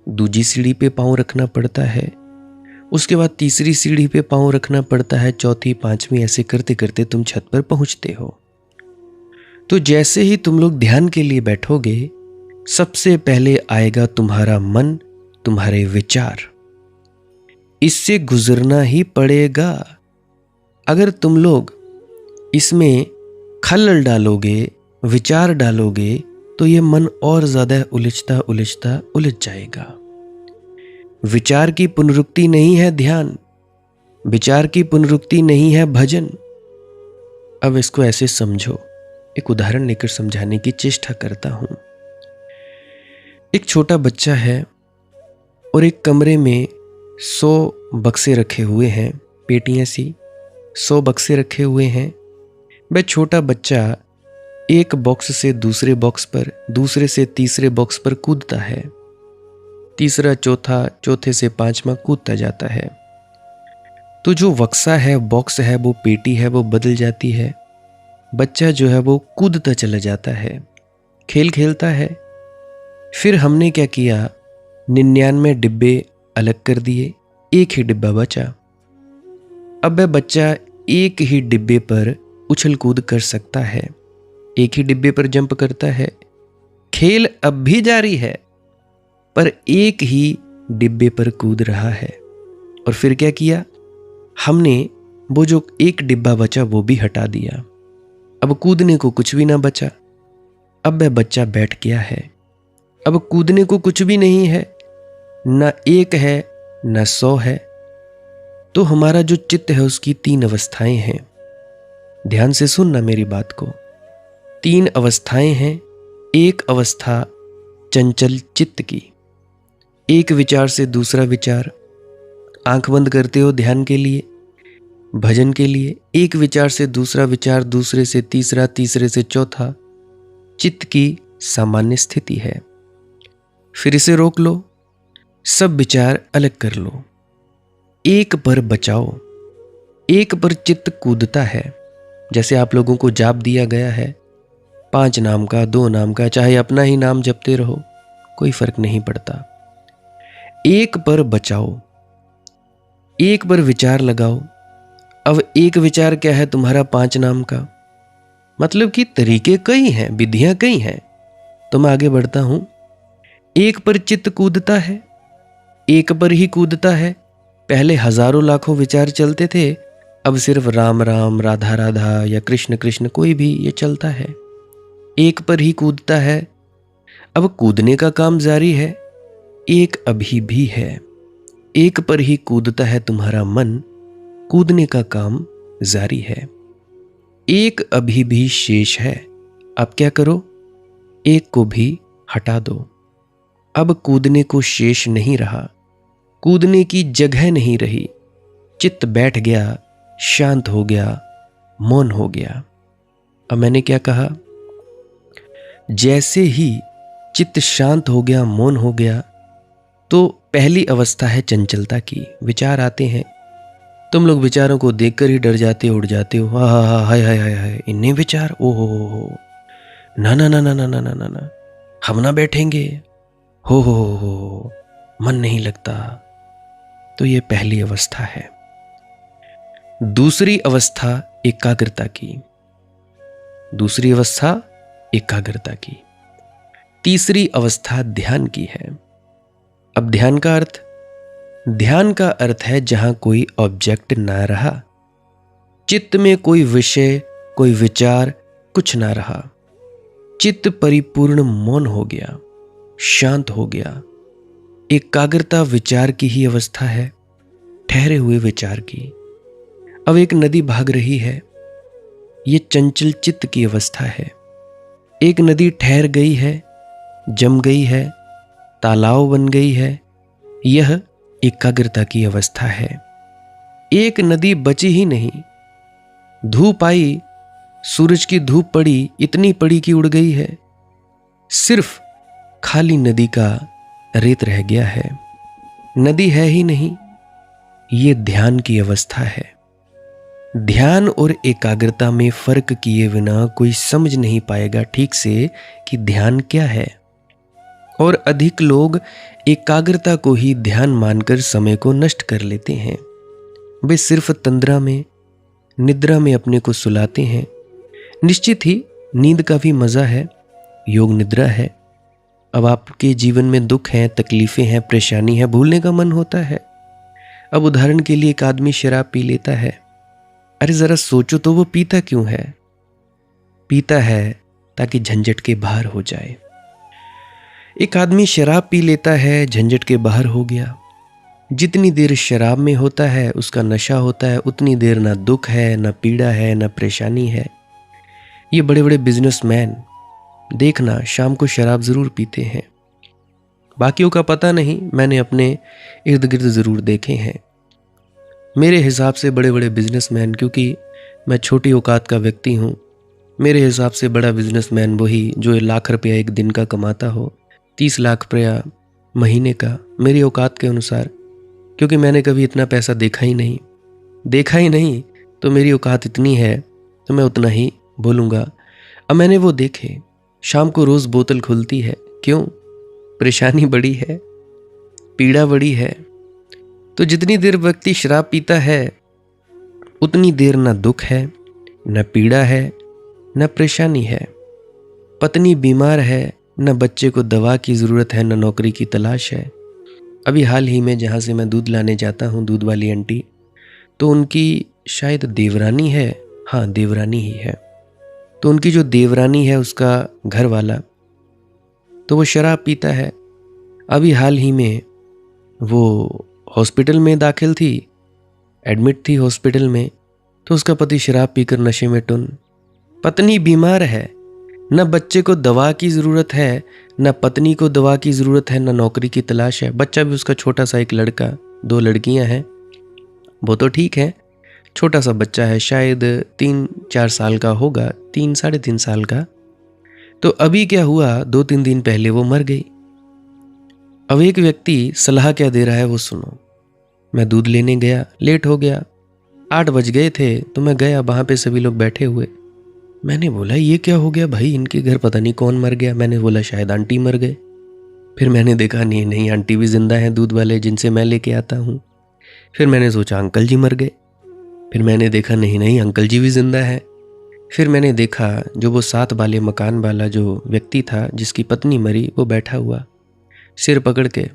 दूसरी सीढ़ी पे पांव रखना पड़ता है, उसके बाद तीसरी सीढ़ी पे पांव रखना पड़ता है, चौथी, पांचवी, ऐसे करते करते तुम छत पर पहुंचते हो। तो जैसे ही तुम लोग ध्यान के लिए बैठोगे, सबसे पहले आएगा तुम्हारा मन, तुम्हारे विचार। इससे गुजरना ही पड़ेगा। अगर तुम लोग इसमें खलल डालोगे, विचार डालोगे, तो ये मन और ज्यादा उलझता उलझता उलझ जाएगा। विचार की पुनरुक्ति नहीं है ध्यान, विचार की पुनरुक्ति नहीं है भजन। अब इसको ऐसे समझो, एक उदाहरण लेकर समझाने की चेष्टा करता हूं। एक छोटा बच्चा है और एक कमरे में 100 बक्से रखे हुए हैं, पेटियां सी 100 बक्से रखे हुए हैं। वह छोटा बच्चा एक बॉक्स से दूसरे बॉक्स पर, दूसरे से तीसरे बॉक्स पर कूदता है, तीसरा चौथा, चौथे से पांचवा कूदता जाता है। तो जो बक्सा है, बॉक्स है, वो पेटी है, वो बदल जाती है। बच्चा जो है वो कूदता चला जाता है, खेल खेलता है। फिर हमने क्या किया, 99 डिब्बे अलग कर दिए, एक ही डिब्बा बचा। अब वह बच्चा एक ही डिब्बे पर उछल कूद कर सकता है, एक ही डिब्बे पर जंप करता है। खेल अब भी जारी है, पर एक ही डिब्बे पर कूद रहा है। और फिर क्या किया, हमने वो जो एक डिब्बा बचा वो भी हटा दिया। अब कूदने को कुछ भी ना बचा। अब वह बच्चा बैठ गया है। अब कूदने को कुछ भी नहीं है, ना एक है ना 100 है। तो हमारा जो चित्त है उसकी 3 अवस्थाएं हैं। ध्यान से सुनना मेरी बात को। 3 अवस्थाएं हैं। एक अवस्था चंचल चित्त की, एक विचार से दूसरा विचार। आंख बंद करते हो ध्यान के लिए, भजन के लिए। एक विचार से दूसरा विचार, दूसरे से तीसरा, तीसरे से चौथा। चित्त की सामान्य स्थिति है। फिर इसे रोक लो, सब विचार अलग कर लो, एक पर बचाओ। एक पर चित्त कूदता है। जैसे आप लोगों को जाप दिया गया है, 5 नाम का, 2 नाम का, चाहे अपना ही नाम जपते रहो, कोई फर्क नहीं पड़ता। एक पर बचाओ, एक पर विचार लगाओ। अब एक विचार क्या है तुम्हारा 5 नाम का, मतलब कि तरीके कई हैं, विधियां कई हैं। तो मैं आगे बढ़ता हूं। एक पर चित्त कूदता है, एक पर ही कूदता है। पहले हजारों लाखों विचार चलते थे, अब सिर्फ राम राम, राधा राधा या कृष्ण कृष्ण, कोई भी ये चलता है। एक पर ही कूदता है। अब कूदने का काम जारी है, एक अभी भी है। एक पर ही कूदता है तुम्हारा मन, कूदने का काम जारी है। एक अभी भी शेष है, अब क्या करो, एक को भी हटा दो। अब कूदने को शेष नहीं रहा, कूदने की जगह नहीं रही। चित्त बैठ गया, शांत हो गया, मौन हो गया। अब मैंने क्या कहा? जैसे ही चित्त शांत हो गया, मौन हो गया, तो पहली अवस्था है चंचलता की। विचार आते हैं, तुम लोग विचारों को देखकर ही डर जाते हो, उड़ जाते हो। हा हा हाय हाय हाय हाय, इन्ने विचार, ओ हो, ना ना ना ना ना ना ना ना ना, हम ना बैठेंगे, हो, मन नहीं लगता। तो ये पहली अवस्था है। दूसरी अवस्था एकाग्रता की, दूसरी अवस्था एकाग्रता की। तीसरी अवस्था ध्यान की है। अब ध्यान का अर्थ, ध्यान का अर्थ है जहां कोई ऑब्जेक्ट ना रहा, चित्त में कोई विषय, कोई विचार, कुछ ना रहा। चित्त परिपूर्ण मौन हो गया, शांत हो गया। एकाग्रता विचार की ही अवस्था है, ठहरे हुए विचार की। अब एक नदी भाग रही है, ये चंचल चित्त की अवस्था है। एक नदी ठहर गई है, जम गई है, तालाब बन गई है, यह एकाग्रता की अवस्था है। एक नदी बची ही नहीं, धूप आई, सूरज की धूप पड़ी, इतनी पड़ी कि उड़ गई है, सिर्फ खाली नदी का रेत रह गया है, नदी है ही नहीं। ये ध्यान की अवस्था है। ध्यान और एकाग्रता में फर्क किए बिना कोई समझ नहीं पाएगा ठीक से कि ध्यान क्या है। और अधिक लोग एकाग्रता को ही ध्यान मानकर समय को नष्ट कर लेते हैं। वे सिर्फ तंद्रा में, निद्रा में अपने को सुलाते हैं। निश्चित ही नींद का भी मजा है, योग निद्रा है। अब आपके जीवन में दुख हैं, तकलीफें हैं, परेशानी है, भूलने का मन होता है। अब उदाहरण के लिए एक आदमी शराब पी लेता है। अरे जरा सोचो तो, वो पीता क्यों है? पीता है ताकि झंझट के बाहर हो जाए। एक आदमी शराब पी लेता है, झंझट के बाहर हो गया। जितनी देर शराब में होता है, उसका नशा होता है, उतनी देर ना दुख है, ना पीड़ा है, ना परेशानी है। ये बड़े बड़े बिजनेसमैन देखना शाम को शराब जरूर पीते हैं। बाकियों का पता नहीं, मैंने अपने इर्द गिर्द जरूर देखे हैं। मेरे हिसाब से बड़े बड़े बिजनेसमैन, क्योंकि मैं छोटी औकात का व्यक्ति हूँ, मेरे हिसाब से बड़ा बिजनेसमैन वही जो 1 लाख रुपया एक दिन का कमाता हो, 30 लाख रुपया महीने का, मेरी औकात के अनुसार। क्योंकि मैंने कभी इतना पैसा देखा ही नहीं, तो मेरी औकात इतनी है तो मैं उतना ही बोलूँगा। अब मैंने वो देखे, शाम को रोज़ बोतल खुलती है। क्यों? परेशानी बड़ी है, पीड़ा बड़ी है। तो जितनी देर व्यक्ति शराब पीता है, उतनी देर ना दुख है, न पीड़ा है, न परेशानी है। पत्नी बीमार है, न बच्चे को दवा की ज़रूरत है, न नौकरी की तलाश है। अभी हाल ही में जहाँ से मैं दूध लाने जाता हूँ, दूध वाली आंटी, तो उनकी शायद देवरानी है, हाँ देवरानी ही है। तो उनकी जो देवरानी है, उसका घर वाला, तो वो शराब पीता है। अभी हाल ही में वो हॉस्पिटल में दाखिल थी, एडमिट थी हॉस्पिटल में, तो उसका पति शराब पीकर नशे में टुन। पत्नी बीमार है, न बच्चे को दवा की ज़रूरत है, न पत्नी को दवा की ज़रूरत है, न नौकरी की तलाश है। बच्चा भी उसका छोटा सा, एक लड़का, 2 लड़कियां हैं, वो तो ठीक है, छोटा सा बच्चा है, शायद 3-4 साल का होगा, 3 साढ़े 3 साल का। तो अभी क्या हुआ, 2-3 दिन पहले वो मर गई। अब एक व्यक्ति सलाह क्या दे रहा है वो सुनो। मैं दूध लेने गया, लेट हो गया, 8 बज गए थे, तो मैं गया, वहाँ पे सभी लोग बैठे हुए। मैंने बोला ये क्या हो गया भाई, इनके घर पता नहीं कौन मर गया। मैंने बोला शायद आंटी मर गए। फिर मैंने देखा नहीं, आंटी भी जिंदा है, दूध वाले जिनसे मैं लेके आता हूँ। फिर मैंने सोचा अंकल जी मर गए। फिर मैंने देखा नहीं, अंकल जी भी जिंदा है। फिर मैंने देखा जो वो 7 वाले मकान वाला जो व्यक्ति था, जिसकी पत्नी मरी, वो बैठा हुआ सिर पकड़ के,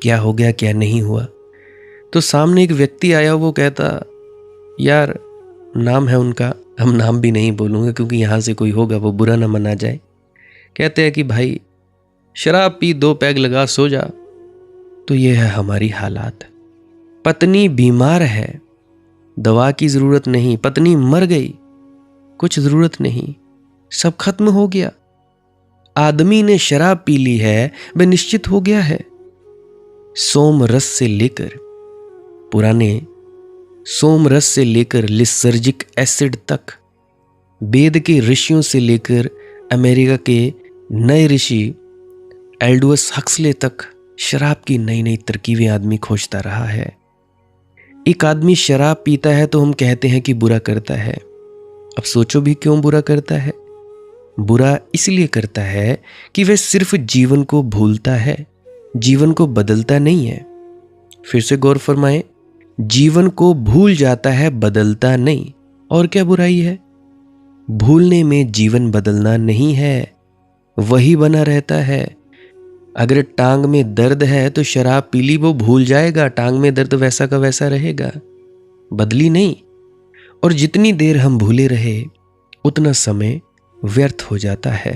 क्या हो गया, क्या नहीं हुआ। तो सामने एक व्यक्ति आया, वो कहता, यार नाम है उनका, हम नाम भी नहीं बोलूँगा क्योंकि यहाँ से कोई होगा वो बुरा ना मना जाए। कहते हैं कि भाई शराब पी, 2 पैग लगा, सो जा। तो ये है हमारी हालात। पत्नी बीमार है, दवा की जरूरत नहीं। पत्नी मर गई, कुछ जरूरत नहीं, सब खत्म हो गया। आदमी ने शराब पी ली है, वह निश्चित हो गया है। सोम रस से लेकर, पुराने सोम रस से लेकर लिसर्जिक एसिड तक, वेद के ऋषियों से लेकर अमेरिका के नए ऋषि एल्डोस हक्सले तक शराब की नई नई तरकीबें आदमी खोजता रहा है। एक आदमी शराब पीता है तो हम कहते हैं कि बुरा करता है। अब सोचो भी क्यों बुरा करता है? बुरा इसलिए करता है कि वह सिर्फ जीवन को भूलता है, जीवन को बदलता नहीं है। फिर से गौर फरमाएं, जीवन को भूल जाता है, बदलता नहीं। और क्या बुराई है? भूलने में जीवन बदलना नहीं है, वही बना रहता है। अगर टांग में दर्द है तो शराब पी ली, वो भूल जाएगा, टांग में दर्द वैसा का वैसा रहेगा, बदली नहीं। और जितनी देर हम भूले रहे उतना समय व्यर्थ हो जाता है।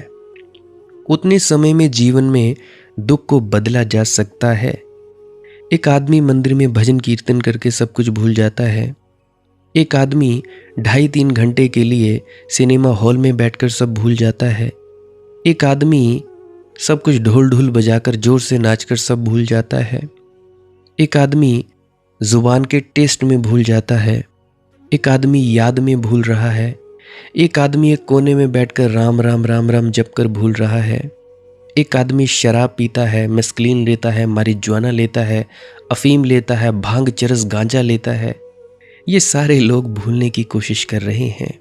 उतने समय में जीवन में दुख को बदला जा सकता है। एक आदमी मंदिर में भजन कीर्तन करके सब कुछ भूल जाता है। एक आदमी 2.5-3 घंटे के लिए सिनेमा हॉल में बैठकर सब भूल जाता है। एक आदमी सब कुछ ढोल ढूल बजाकर जोर से नाचकर सब भूल जाता है। एक आदमी जुबान के टेस्ट में भूल जाता है। एक आदमी याद में भूल रहा है। एक आदमी एक कोने में बैठकर राम राम राम राम जप कर भूल रहा है। एक आदमी शराब पीता है, मेस्कलीन लेता है, मारिजुआना लेता है, अफीम लेता है, भांग चरस गांजा लेता है। ये सारे लोग भूलने की कोशिश कर रहे हैं।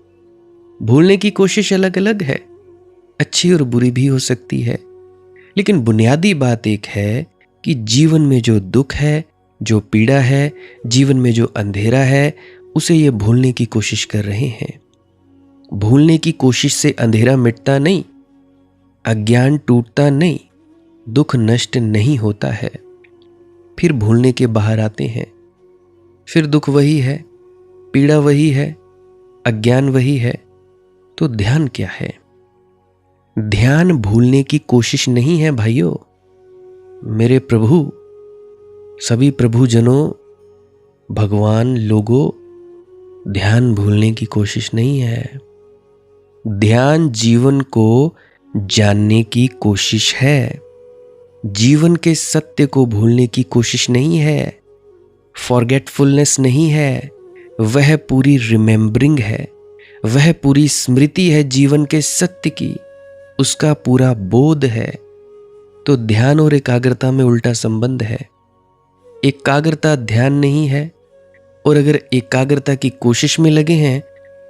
भूलने की कोशिश अलग अलग है, अच्छी और बुरी भी हो सकती है, लेकिन बुनियादी बात एक है कि जीवन में जो दुख है, जो पीड़ा है, जीवन में जो अंधेरा है, उसे ये भूलने की कोशिश कर रहे हैं। भूलने की कोशिश से अंधेरा मिटता नहीं, अज्ञान टूटता नहीं, दुख नष्ट नहीं होता है। फिर भूलने के बाहर आते हैं, फिर दुख वही है, पीड़ा वही है, अज्ञान वही है। तो ध्यान क्या है? ध्यान भूलने की कोशिश नहीं है भाइयों। मेरे प्रभु, सभी प्रभुजनों, भगवान लोगों, ध्यान भूलने की कोशिश नहीं है। ध्यान जीवन को जानने की कोशिश है, जीवन के सत्य को भूलने की कोशिश नहीं है। फॉरगेटफुलनेस नहीं है, वह पूरी रिमेंबरिंग है, वह पूरी स्मृति है जीवन के सत्य की, उसका पूरा बोध है। तो ध्यान और एकाग्रता में उल्टा संबंध है। एकाग्रता ध्यान नहीं है, और अगर एकाग्रता की कोशिश में लगे हैं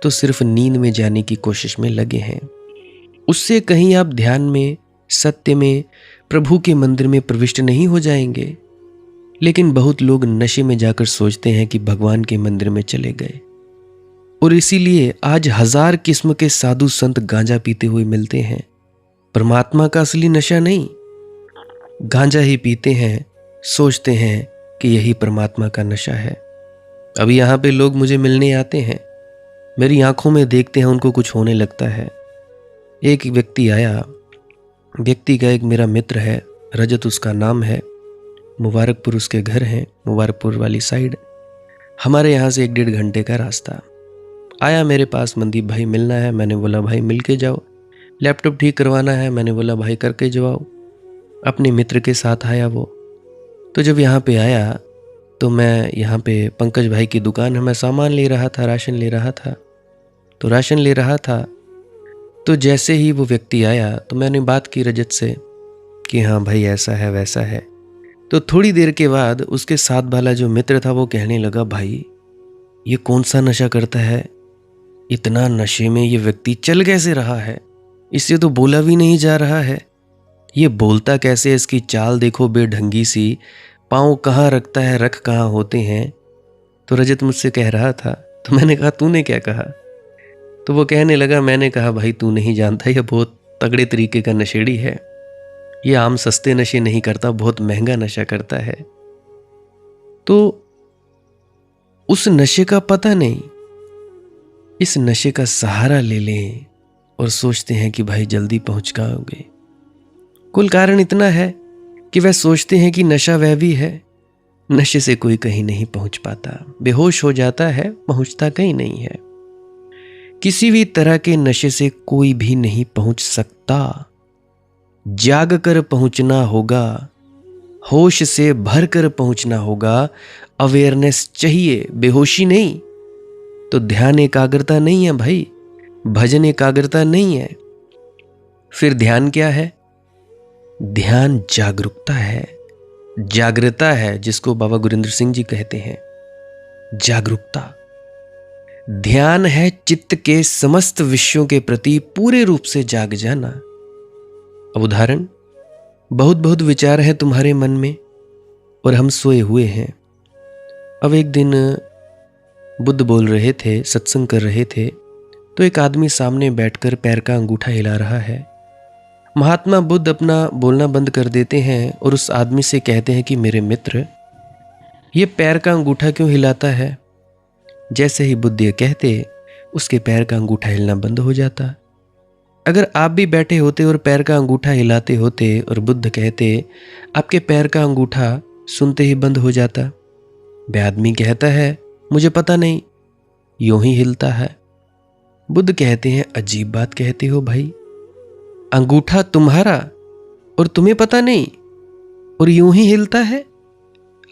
तो सिर्फ नींद में जाने की कोशिश में लगे हैं। उससे कहीं आप ध्यान में, सत्य में, प्रभु के मंदिर में प्रविष्ट नहीं हो जाएंगे। लेकिन बहुत लोग नशे में जाकर सोचते हैं कि भगवान के मंदिर में चले गए, और इसीलिए आज 1000 किस्म के साधु संत गांजा पीते हुए मिलते हैं। परमात्मा का असली नशा नहीं, गांजा ही पीते हैं, सोचते हैं कि यही परमात्मा का नशा है। अभी यहाँ पे लोग मुझे मिलने आते हैं, मेरी आंखों में देखते हैं उनको कुछ होने लगता है। एक व्यक्ति आया, व्यक्ति का एक मेरा मित्र है, रजत उसका नाम है, मुबारकपुर उसके घर है, मुबारकपुर वाली साइड, हमारे यहाँ से 1-1.5 घंटे का रास्ता। आया मेरे पास, मनदीप भाई मिलना है। मैंने बोला भाई मिल के जाओ। लैपटॉप ठीक करवाना है, मैंने बोला भाई करके जाओ। अपने मित्र के साथ आया वो। तो जब यहाँ पे आया तो मैं यहाँ पे पंकज भाई की दुकान है, मैं सामान ले रहा था, राशन ले रहा था। तो राशन ले रहा था तो जैसे ही वो व्यक्ति आया तो मैंने बात की रजत से कि हाँ भाई ऐसा है वैसा है। तो थोड़ी देर के बाद उसके साथ वाला जो मित्र था वो कहने लगा, भाई ये कौन सा नशा करता है, इतना नशे में ये व्यक्ति चल कैसे रहा है, इससे तो बोला भी नहीं जा रहा है, ये बोलता कैसे, इसकी चाल देखो बेढंगी सी, पाँव कहाँ रखता है, रख कहाँ होते हैं। तो रजत मुझसे कह रहा था, तो मैंने कहा तूने क्या कहा? तो वो कहने लगा, मैंने कहा भाई तू नहीं जानता, ये बहुत तगड़े तरीके का नशेड़ी है, ये आम सस्ते नशे नहीं करता, बहुत महंगा नशा करता है। तो उस नशे का पता नहीं, इस नशे का सहारा ले लें और सोचते हैं कि भाई जल्दी पहुंच जाओगे। कुल कारण इतना है कि वह सोचते हैं कि नशा वह भी है। नशे से कोई कहीं नहीं पहुंच पाता, बेहोश हो जाता है, पहुंचता कहीं नहीं है। किसी भी तरह के नशे से कोई भी नहीं पहुंच सकता। जाग कर पहुंचना होगा, होश से भर कर पहुंचना होगा। अवेयरनेस चाहिए, बेहोशी नहीं। तो ध्यान एकाग्रता नहीं है भाई, भजन एकाग्रता नहीं है। फिर ध्यान क्या है? ध्यान जागरूकता है, जागृता है, जिसको बाबा गुरिंद्र सिंह जी कहते हैं। जागरूकता ध्यान है चित्त के समस्त विषयों के प्रति पूरे रूप से जाग जाना। अब उदाहरण, बहुत बहुत विचार है तुम्हारे मन में और हम सोए हुए हैं। अब एक दिन बुद्ध बोल रहे थे, सत्संग कर रहे थे, तो एक आदमी सामने बैठकर पैर का अंगूठा हिला रहा है। महात्मा बुद्ध अपना बोलना बंद कर देते हैं और उस आदमी से कहते हैं कि मेरे मित्र, ये पैर का अंगूठा क्यों हिलाता है? जैसे ही बुद्ध ये कहते, उसके पैर का अंगूठा हिलना बंद हो जाता। अगर आप भी बैठे होते और पैर का अंगूठा हिलाते होते और बुद्ध कहते, आपके पैर का अंगूठा सुनते ही बंद हो जाता। वह आदमी कहता है, मुझे पता नहीं, यूं ही हिलता है। बुद्ध कहते हैं, अजीब बात कहते हो भाई, अंगूठा तुम्हारा और तुम्हें पता नहीं और यूं ही हिलता है।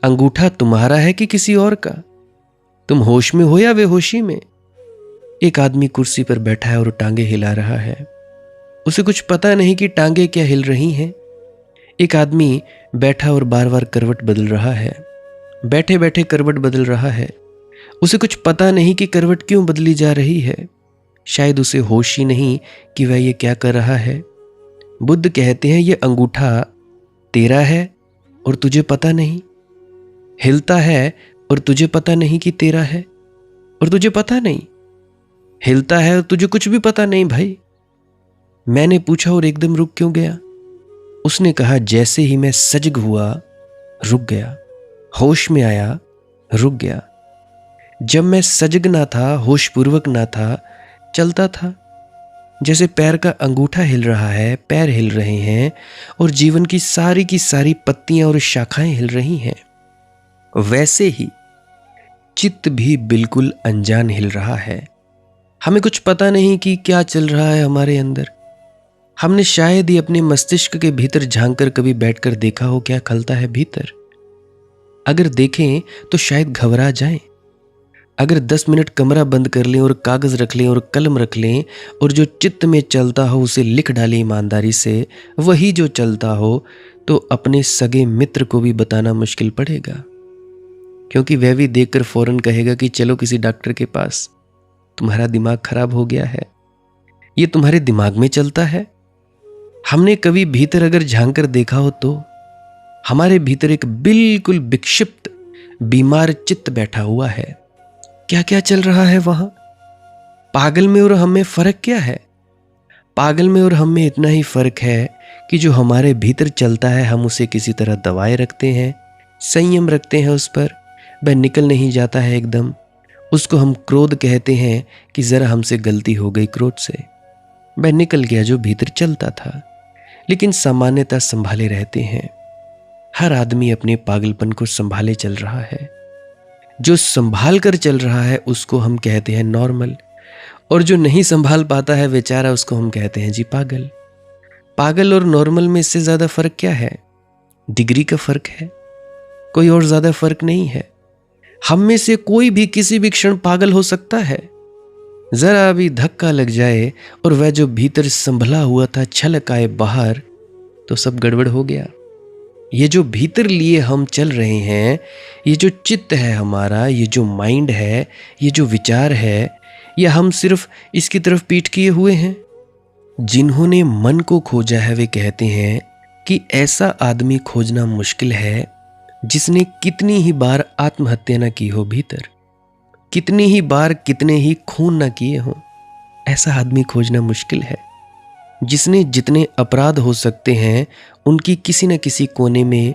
अंगूठा तुम्हारा है कि किसी और का? तुम होश में हो या बेहोशी में? एक आदमी कुर्सी पर बैठा है और टांगे हिला रहा है। उसे कुछ पता नहीं कि टांगे क्या हिल रही हैं। एक आदमी बैठा और बार बार करवट बदल रहा है, बैठे बैठे करवट बदल रहा है। उसे कुछ पता नहीं कि करवट क्यों बदली जा रही है। शायद उसे होश ही नहीं कि वह ये क्या कर रहा है। बुद्ध कहते हैं, ये अंगूठा तेरा है और तुझे पता नहीं, हिलता है और तुझे पता नहीं कि तेरा है, और तुझे पता नहीं, हिलता है और तुझे कुछ भी पता नहीं। भाई, मैंने पूछा और एकदम रुक क्यों गया? उसने कहा, जैसे ही मैं सजग हुआ रुक गया, होश में आया रुक गया। जब मैं सजग ना था, होशपूर्वक ना था, चलता था। जैसे पैर का अंगूठा हिल रहा है, पैर हिल रहे हैं और जीवन की सारी पत्तियां और शाखाएं हिल रही हैं, वैसे ही चित्त भी बिल्कुल अनजान हिल रहा है। हमें कुछ पता नहीं कि क्या चल रहा है हमारे अंदर। हमने शायद ही अपने मस्तिष्क के भीतर झांककर कभी बैठकर देखा हो क्या खलता है भीतर। अगर देखें तो शायद घबरा जाएं। अगर 10 मिनट कमरा बंद कर लें और कागज रख लें और कलम रख लें और जो चित्त में चलता हो उसे लिख डालें ईमानदारी से, वही जो चलता हो, तो अपने सगे मित्र को भी बताना मुश्किल पड़ेगा, क्योंकि वह भी देखकर फौरन कहेगा कि चलो किसी डॉक्टर के पास, तुम्हारा दिमाग खराब हो गया है, ये तुम्हारे दिमाग में चलता है। हमने कभी भीतर अगर झांक कर देखा हो तो हमारे भीतर एक बिल्कुल विक्षिप्त बीमार चित्त बैठा हुआ है। क्या क्या चल रहा है वहां? पागल में और हम में फर्क क्या है? पागल में और हम में इतना ही फर्क है कि जो हमारे भीतर चलता है हम उसे किसी तरह दबाए रखते हैं, संयम रखते हैं उस पर, वह निकल नहीं जाता है एकदम। उसको हम क्रोध कहते हैं कि जरा हमसे गलती हो गई क्रोध से, वह निकल गया जो भीतर चलता था। लेकिन सामान्यतः संभाले रहते हैं। हर आदमी अपने पागलपन को संभाले चल रहा है। जो संभाल कर चल रहा है उसको हम कहते हैं नॉर्मल, और जो नहीं संभाल पाता है बेचारा, उसको हम कहते हैं जी पागल। पागल और नॉर्मल में इससे ज्यादा फर्क क्या है? डिग्री का फर्क है, कोई और ज्यादा फर्क नहीं है। हम में से कोई भी किसी भी क्षण पागल हो सकता है। जरा भी धक्का लग जाए और वह जो भीतर संभला हुआ था छलक आए बाहर, तो सब गड़बड़ हो गया। ये जो भीतर लिए हम चल रहे हैं, ये जो चित्त है हमारा, ये जो माइंड है, ये जो विचार है, या हम सिर्फ इसकी तरफ पीठ किए हुए हैं? जिन्होंने मन को खोजा है वे कहते हैं कि ऐसा आदमी खोजना मुश्किल है जिसने कितनी ही बार आत्महत्या न की हो भीतर, कितनी ही बार कितने ही खून न किए हों। ऐसा आदमी खोजना मुश्किल है जिसने जितने अपराध हो सकते हैं उनकी किसी न किसी कोने में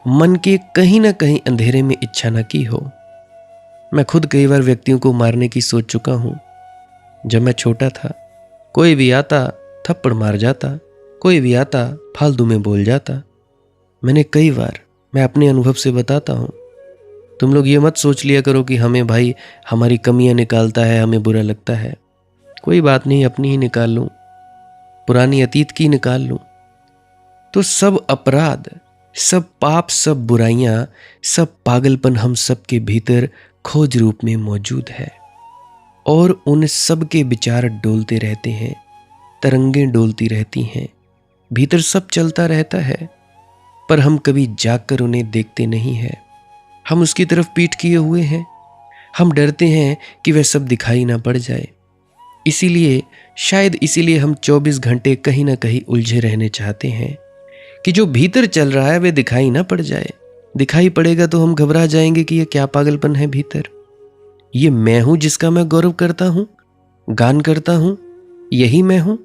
मन के कहीं ना कहीं अंधेरे में इच्छा न की हो। मैं खुद कई बार व्यक्तियों को मारने की सोच चुका हूं। जब मैं छोटा था, कोई भी आता थप्पड़ मार जाता, कोई भी आता फालतू में बोल जाता। मैंने कई बार, मैं अपने अनुभव से बताता हूँ, तुम लोग ये मत सोच लिया करो कि हमें भाई हमारी कमियां निकालता है, हमें बुरा लगता है। कोई बात नहीं, अपनी ही निकाल लूं, पुरानी अतीत की निकाल लूं, तो सब अपराध, सब पाप, सब बुराइयां, सब पागलपन हम सब के भीतर खोज रूप में मौजूद है। और उन सब के विचार डोलते रहते हैं, तरंगें डोलती रहती हैं, भीतर सब चलता रहता है, पर हम कभी जागकर उन्हें देखते नहीं हैं। हम उसकी तरफ पीठ किए हुए हैं। हम डरते हैं कि वह सब दिखाई ना पड़ जाए। इसीलिए, शायद इसीलिए हम 24 घंटे कहीं ना कहीं उलझे रहने चाहते हैं कि जो भीतर चल रहा है वह दिखाई ना पड़ जाए। दिखाई पड़ेगा तो हम घबरा जाएंगे कि यह क्या पागलपन है भीतर। ये मैं हूं जिसका मैं गौरव करता हूं, गान करता हूं, यही मैं हूं।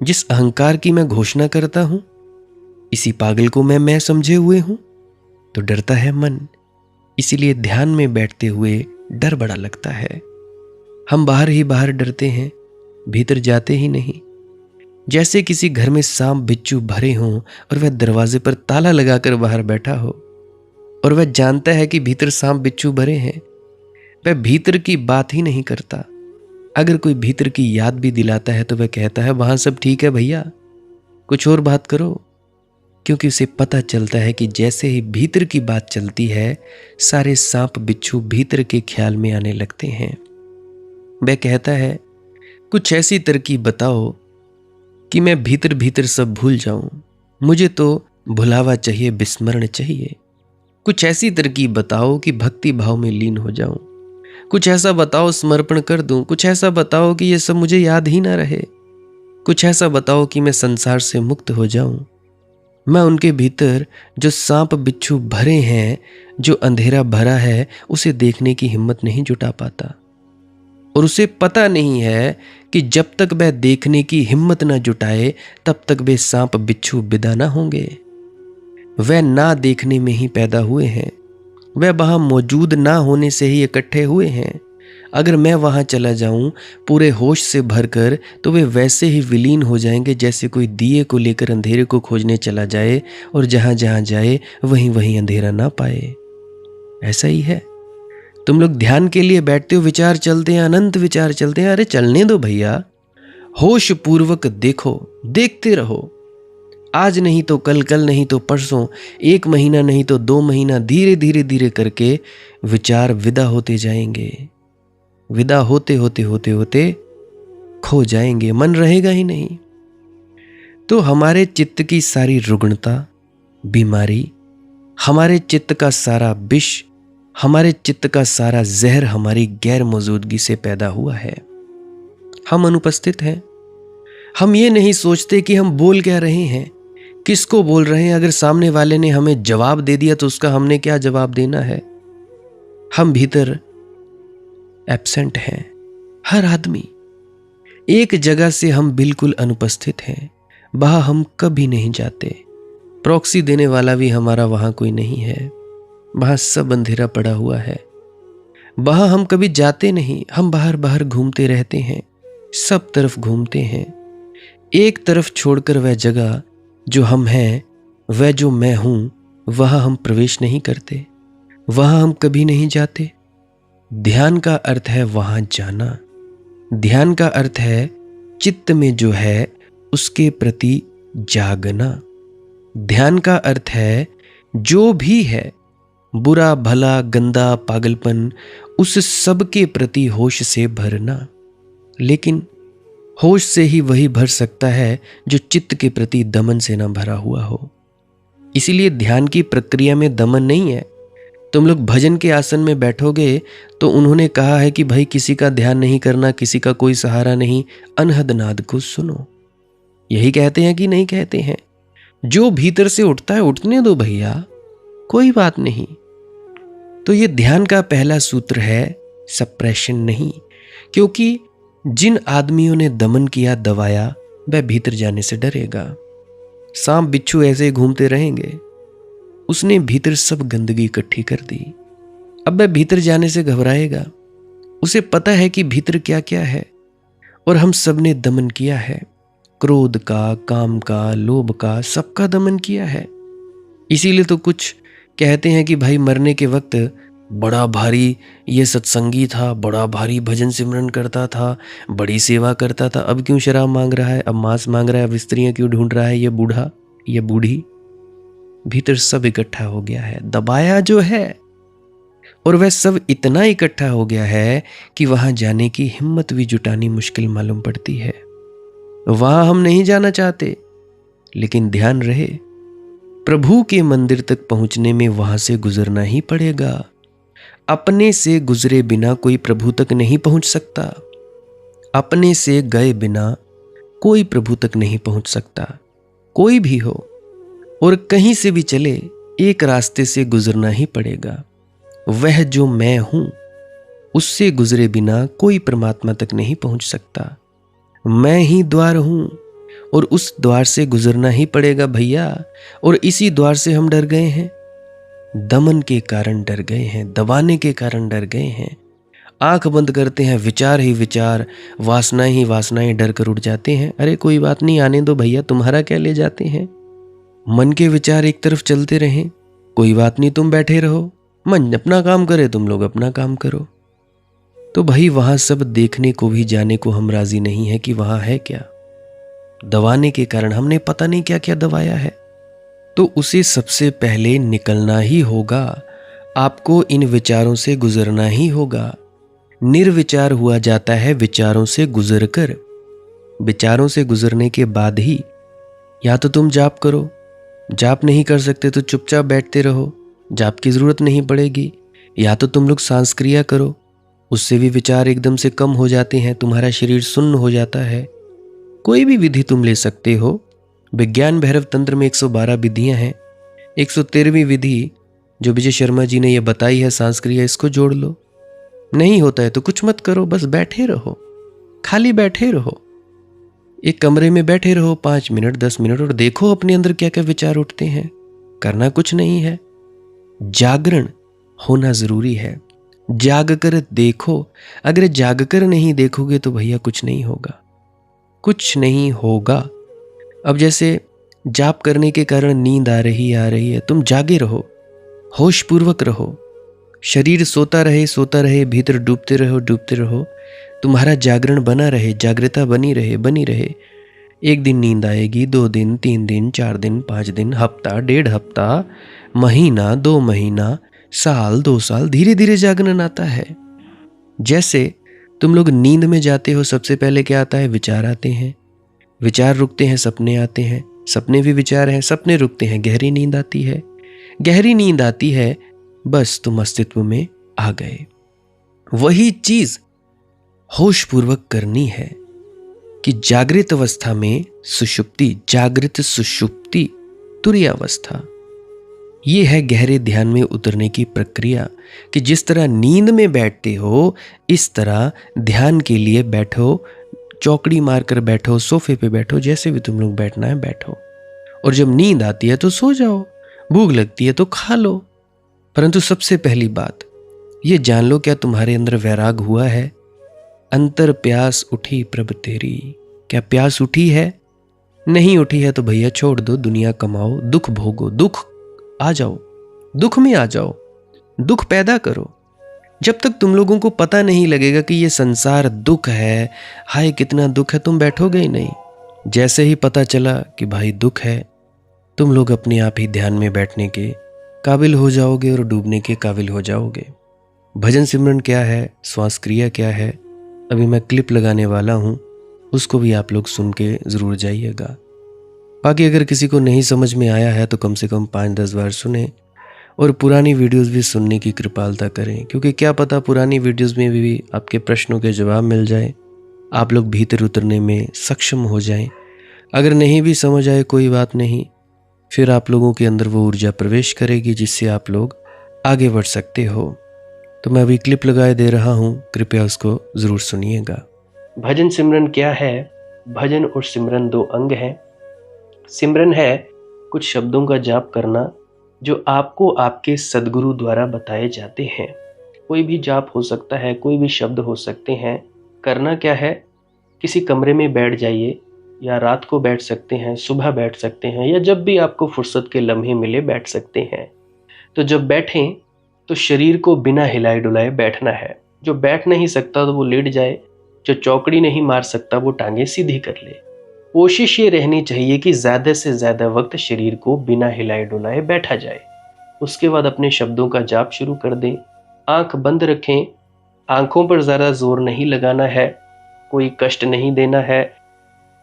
जिस अहंकार की मैं घोषणा करता हूं, इसी पागल को मैं समझे हुए हूं। तो डरता है मन। इसीलिए ध्यान में बैठते हुए डर बड़ा लगता है। हम बाहर ही बाहर डरते हैं, भीतर जाते ही नहीं। जैसे किसी घर में सांप बिच्छू भरे हों और वह दरवाजे पर ताला लगाकर बाहर बैठा हो, और वह जानता है कि भीतर सांप बिच्छू भरे हैं। वह भीतर की बात ही नहीं करता। अगर कोई भीतर की याद भी दिलाता है तो वह कहता है वहां सब ठीक है भैया, कुछ और बात करो। क्योंकि उसे पता चलता है कि जैसे ही भीतर की बात चलती है, सारे सांप बिच्छू भीतर के ख्याल में आने लगते हैं। वह कहता है कुछ ऐसी तरकीब बताओ कि मैं भीतर भीतर सब भूल जाऊं। मुझे तो भुलावा चाहिए, विस्मरण चाहिए। कुछ ऐसी तरकीब बताओ कि भक्ति भाव में लीन हो जाऊं। कुछ ऐसा बताओ समर्पण कर दूं। कुछ ऐसा बताओ कि ये सब मुझे याद ही ना रहे। कुछ ऐसा बताओ कि मैं संसार से मुक्त हो जाऊं। मैं उनके भीतर जो सांप बिच्छू भरे हैं, जो अंधेरा भरा है, उसे देखने की हिम्मत नहीं जुटा पाता। और उसे पता नहीं है कि जब तक वह देखने की हिम्मत ना जुटाए तब तक वे सांप बिच्छू विदा ना होंगे। वह ना देखने में ही पैदा हुए हैं। वह वहां मौजूद ना होने से ही इकट्ठे हुए हैं। अगर मैं वहां चला जाऊं पूरे होश से भरकर, तो वे वैसे ही विलीन हो जाएंगे जैसे कोई दिए को लेकर अंधेरे को खोजने चला जाए और जहां जहां जाए वहीं वहीं अंधेरा ना पाए। ऐसा ही है। तुम लोग ध्यान के लिए बैठते हो, विचार चलते हैं, अनंत विचार चलते हैं। अरे चलने दो भैया, होश पूर्वक देखो, देखते रहो। आज नहीं तो कल, कल नहीं तो परसों, 1 महीना नहीं तो 2 महीना, धीरे धीरे धीरे करके विचार विदा होते जाएंगे। विदा होते होते होते होते खो जाएंगे, मन रहेगा ही नहीं। तो हमारे चित्त की सारी रुग्णता, बीमारी, हमारे चित्त का सारा विष, हमारे चित्त का सारा जहर हमारी गैर मौजूदगी से पैदा हुआ है। हम अनुपस्थित हैं। हम ये नहीं सोचते कि हम बोल क्या रहे हैं, किसको बोल रहे हैं। अगर सामने वाले ने हमें जवाब दे दिया तो उसका हमने क्या जवाब देना है। हम भीतर एब्सेंट हैं। हर आदमी एक जगह से हम बिल्कुल अनुपस्थित हैं। वहां हम कभी नहीं जाते। प्रॉक्सी देने वाला भी हमारा वहां कोई नहीं है। वहां सब अंधेरा पड़ा हुआ है। वहां हम कभी जाते नहीं। हम बाहर बाहर घूमते रहते हैं, सब तरफ घूमते हैं। एक तरफ छोड़कर वह जगह जो हम हैं, वह जो मैं हूं, वहां हम प्रवेश नहीं करते। वहां हम कभी नहीं जाते। ध्यान का अर्थ है वहां जाना। ध्यान का अर्थ है चित्त में जो है उसके प्रति जागना। ध्यान का अर्थ है जो भी है, बुरा भला गंदा पागलपन, उस सब के प्रति होश से भरना। लेकिन होश से ही वही भर सकता है जो चित्त के प्रति दमन से ना भरा हुआ हो। इसीलिए ध्यान की प्रक्रिया में दमन नहीं है। तुम लोग भजन के आसन में बैठोगे तो उन्होंने कहा है कि भाई किसी का ध्यान नहीं करना, किसी का कोई सहारा नहीं, अनहद नाद को सुनो। यही कहते हैं कि नहीं कहते हैं? जो भीतर से उठता है उठने दो भैया, कोई बात नहीं। तो ये ध्यान का पहला सूत्र है सप्रेशन नहीं। क्योंकि जिन आदमियों ने दमन किया, दबाया, वह भीतर जाने से डरेगा। सांप बिच्छू ऐसे घूमते रहेंगे। उसने भीतर सब गंदगी इकट्ठी कर दी। अब वह भीतर जाने से घबराएगा। उसे पता है कि भीतर क्या क्या है। और हम सब ने दमन किया है। क्रोध का, काम का, लोभ का, सबका दमन किया है। इसीलिए तो कुछ कहते हैं कि भाई मरने के वक्त बड़ा भारी ये सत्संगी था, बड़ा भारी भजन सिमरन करता था, बड़ी सेवा करता था, अब क्यों शराब मांग रहा है, अब मांस मांग रहा है, अब स्त्रियां क्यों ढूंढ रहा है, ये बूढ़ा, ये बूढ़ी। भीतर सब इकट्ठा हो गया है, दबाया जो है, और वह सब इतना इकट्ठा हो गया है कि वहां जाने की हिम्मत भी जुटानी मुश्किल मालूम पड़ती है। वहां हम नहीं जाना चाहते, लेकिन ध्यान रहे प्रभु के मंदिर तक पहुंचने में वहां से गुजरना ही पड़ेगा। अपने से गुजरे बिना कोई प्रभु तक नहीं पहुंच सकता। अपने से गए बिना कोई प्रभु तक नहीं पहुंच सकता। कोई भी हो और कहीं से भी चले, एक रास्ते से गुजरना ही पड़ेगा। वह जो मैं हूं, उससे गुजरे बिना कोई परमात्मा तक नहीं पहुंच सकता। मैं ही द्वार हूं और उस द्वार से गुजरना ही पड़ेगा भैया। और इसी द्वार से हम डर गए हैं, दमन के कारण डर गए हैं, दबाने के कारण डर गए हैं। आंख बंद करते हैं, विचार ही विचार, वासनाएं ही वासनाएं, डर कर उठ जाते हैं। अरे कोई बात नहीं, आने दो भैया, तुम्हारा क्या ले जाते हैं। मन के विचार एक तरफ चलते रहें, कोई बात नहीं, तुम बैठे रहो, मन अपना काम करे, तुम लोग अपना काम करो। तो भाई वहां सब देखने को भी जाने को हम राजी नहीं है कि वहां है क्या। दबाने के कारण हमने पता नहीं क्या क्या दबाया है। तो उसे सबसे पहले निकलना ही होगा। आपको इन विचारों से गुजरना ही होगा। निर्विचार हुआ जाता है विचारों से गुजरकर। विचारों से गुजरने के बाद ही या तो तुम जाप करो, जाप नहीं कर सकते तो चुपचाप बैठते रहो, जाप की जरूरत नहीं पड़ेगी। या तो तुम लोग सांस क्रिया करो, उससे भी विचार एकदम से कम हो जाते हैं, तुम्हारा शरीर सुन्न हो जाता है। कोई भी विधि तुम ले सकते हो। विज्ञान भैरव तंत्र में 112 विधियां हैं। 113वीं विधि जो विजय शर्मा जी ने यह बताई है, सांस क्रिया, इसको जोड़ लो। नहीं होता है तो कुछ मत करो, बस बैठे रहो, खाली बैठे रहो। एक कमरे में बैठे रहो 5 मिनट 10 मिनट और देखो अपने अंदर क्या क्या विचार उठते हैं। करना कुछ नहीं है, जागरण होना जरूरी है। जाग कर देखो। अगर जाग कर नहीं देखोगे तो भैया कुछ नहीं होगा, कुछ नहीं होगा। अब जैसे जाप करने के कारण नींद आ रही है, तुम जागे रहो, होश पूर्वक रहो, शरीर सोता रहे, भीतर डूबते रहो, तुम्हारा जागरण बना रहे, जागृता बनी रहे। एक दिन नींद आएगी, 2 दिन, 3 दिन, 4 दिन, 5 दिन, हफ्ता, 1.5 हफ्ता, महीना, 2 महीना, साल, 2 साल, धीरे धीरे जागरण आता है। जैसे तुम लोग नींद में जाते हो, सबसे पहले क्या आता है, विचार आते हैं, विचार रुकते हैं, सपने आते हैं, सपने भी विचार हैं, सपने रुकते हैं, गहरी नींद आती है, गहरी नींद आती है, बस तुम अस्तित्व में आ गए। वही चीज होश पूर्वक करनी है कि जागृत अवस्था में सुषुप्ति, जागृत सुषुप्ति, तुरीयावस्था, ये है गहरे ध्यान में उतरने की प्रक्रिया। कि जिस तरह नींद में बैठते हो, इस तरह ध्यान के लिए बैठो, चौकड़ी मारकर बैठो, सोफे पे बैठो, जैसे भी तुम लोग बैठना है बैठो। और जब नींद आती है तो सो जाओ, भूख लगती है तो खा लो। परंतु सबसे पहली बात ये जान लो, क्या तुम्हारे अंदर वैराग हुआ है? अंतर प्यास उठी प्रभ तेरी, क्या प्यास उठी है? नहीं उठी है तो भैया छोड़ दो, दुनिया कमाओ, दुख भोगो, दुख आ जाओ, दुख में आ जाओ, दुख पैदा करो। जब तक तुम लोगों को पता नहीं लगेगा कि ये संसार दुख है, हाय कितना दुख है, तुम बैठोगे ही नहीं। जैसे ही पता चला कि भाई दुख है, तुम लोग अपने आप ही ध्यान में बैठने के काबिल हो जाओगे और डूबने के काबिल हो जाओगे। भजन सिमरन क्या है, श्वास क्रिया क्या है, अभी मैं क्लिप लगाने वाला हूँ, उसको भी आप लोग सुन के ज़रूर जाइएगा। बाकी अगर किसी को नहीं समझ में आया है तो कम से कम 5-10 बार सुने और पुरानी वीडियोस भी सुनने की कृपालता करें, क्योंकि क्या पता पुरानी वीडियोस में भी आपके प्रश्नों के जवाब मिल जाए, आप लोग भीतर उतरने में सक्षम हो जाएं। अगर नहीं भी समझ आए कोई बात नहीं, फिर आप लोगों के अंदर वो ऊर्जा प्रवेश करेगी जिससे आप लोग आगे बढ़ सकते हो। तो मैं अभी क्लिप लगाए दे रहा हूँ, कृपया उसको ज़रूर सुनिएगा। भजन सिमरन क्या है? भजन और सिमरन 2 अंग हैं। सिमरन है कुछ शब्दों का जाप करना जो आपको आपके सद्गुरु द्वारा बताए जाते हैं। कोई भी जाप हो सकता है, कोई भी शब्द हो सकते हैं। करना क्या है, किसी कमरे में बैठ जाइए, या रात को बैठ सकते हैं, सुबह बैठ सकते हैं, या जब भी आपको फुर्सत के लम्हे मिले बैठ सकते हैं। तो जब बैठें तो शरीर को बिना हिलाए डुलाए बैठना है। जो बैठ नहीं सकता तो वो लेट जाए, जो चौकड़ी नहीं मार सकता वो टांगे सीधी कर ले। कोशिश ये रहनी चाहिए कि ज़्यादा से ज़्यादा वक्त शरीर को बिना हिलाए डुलाए बैठा जाए। उसके बाद अपने शब्दों का जाप शुरू कर दें। आंख बंद रखें, आंखों पर ज़्यादा जोर नहीं लगाना है, कोई कष्ट नहीं देना है,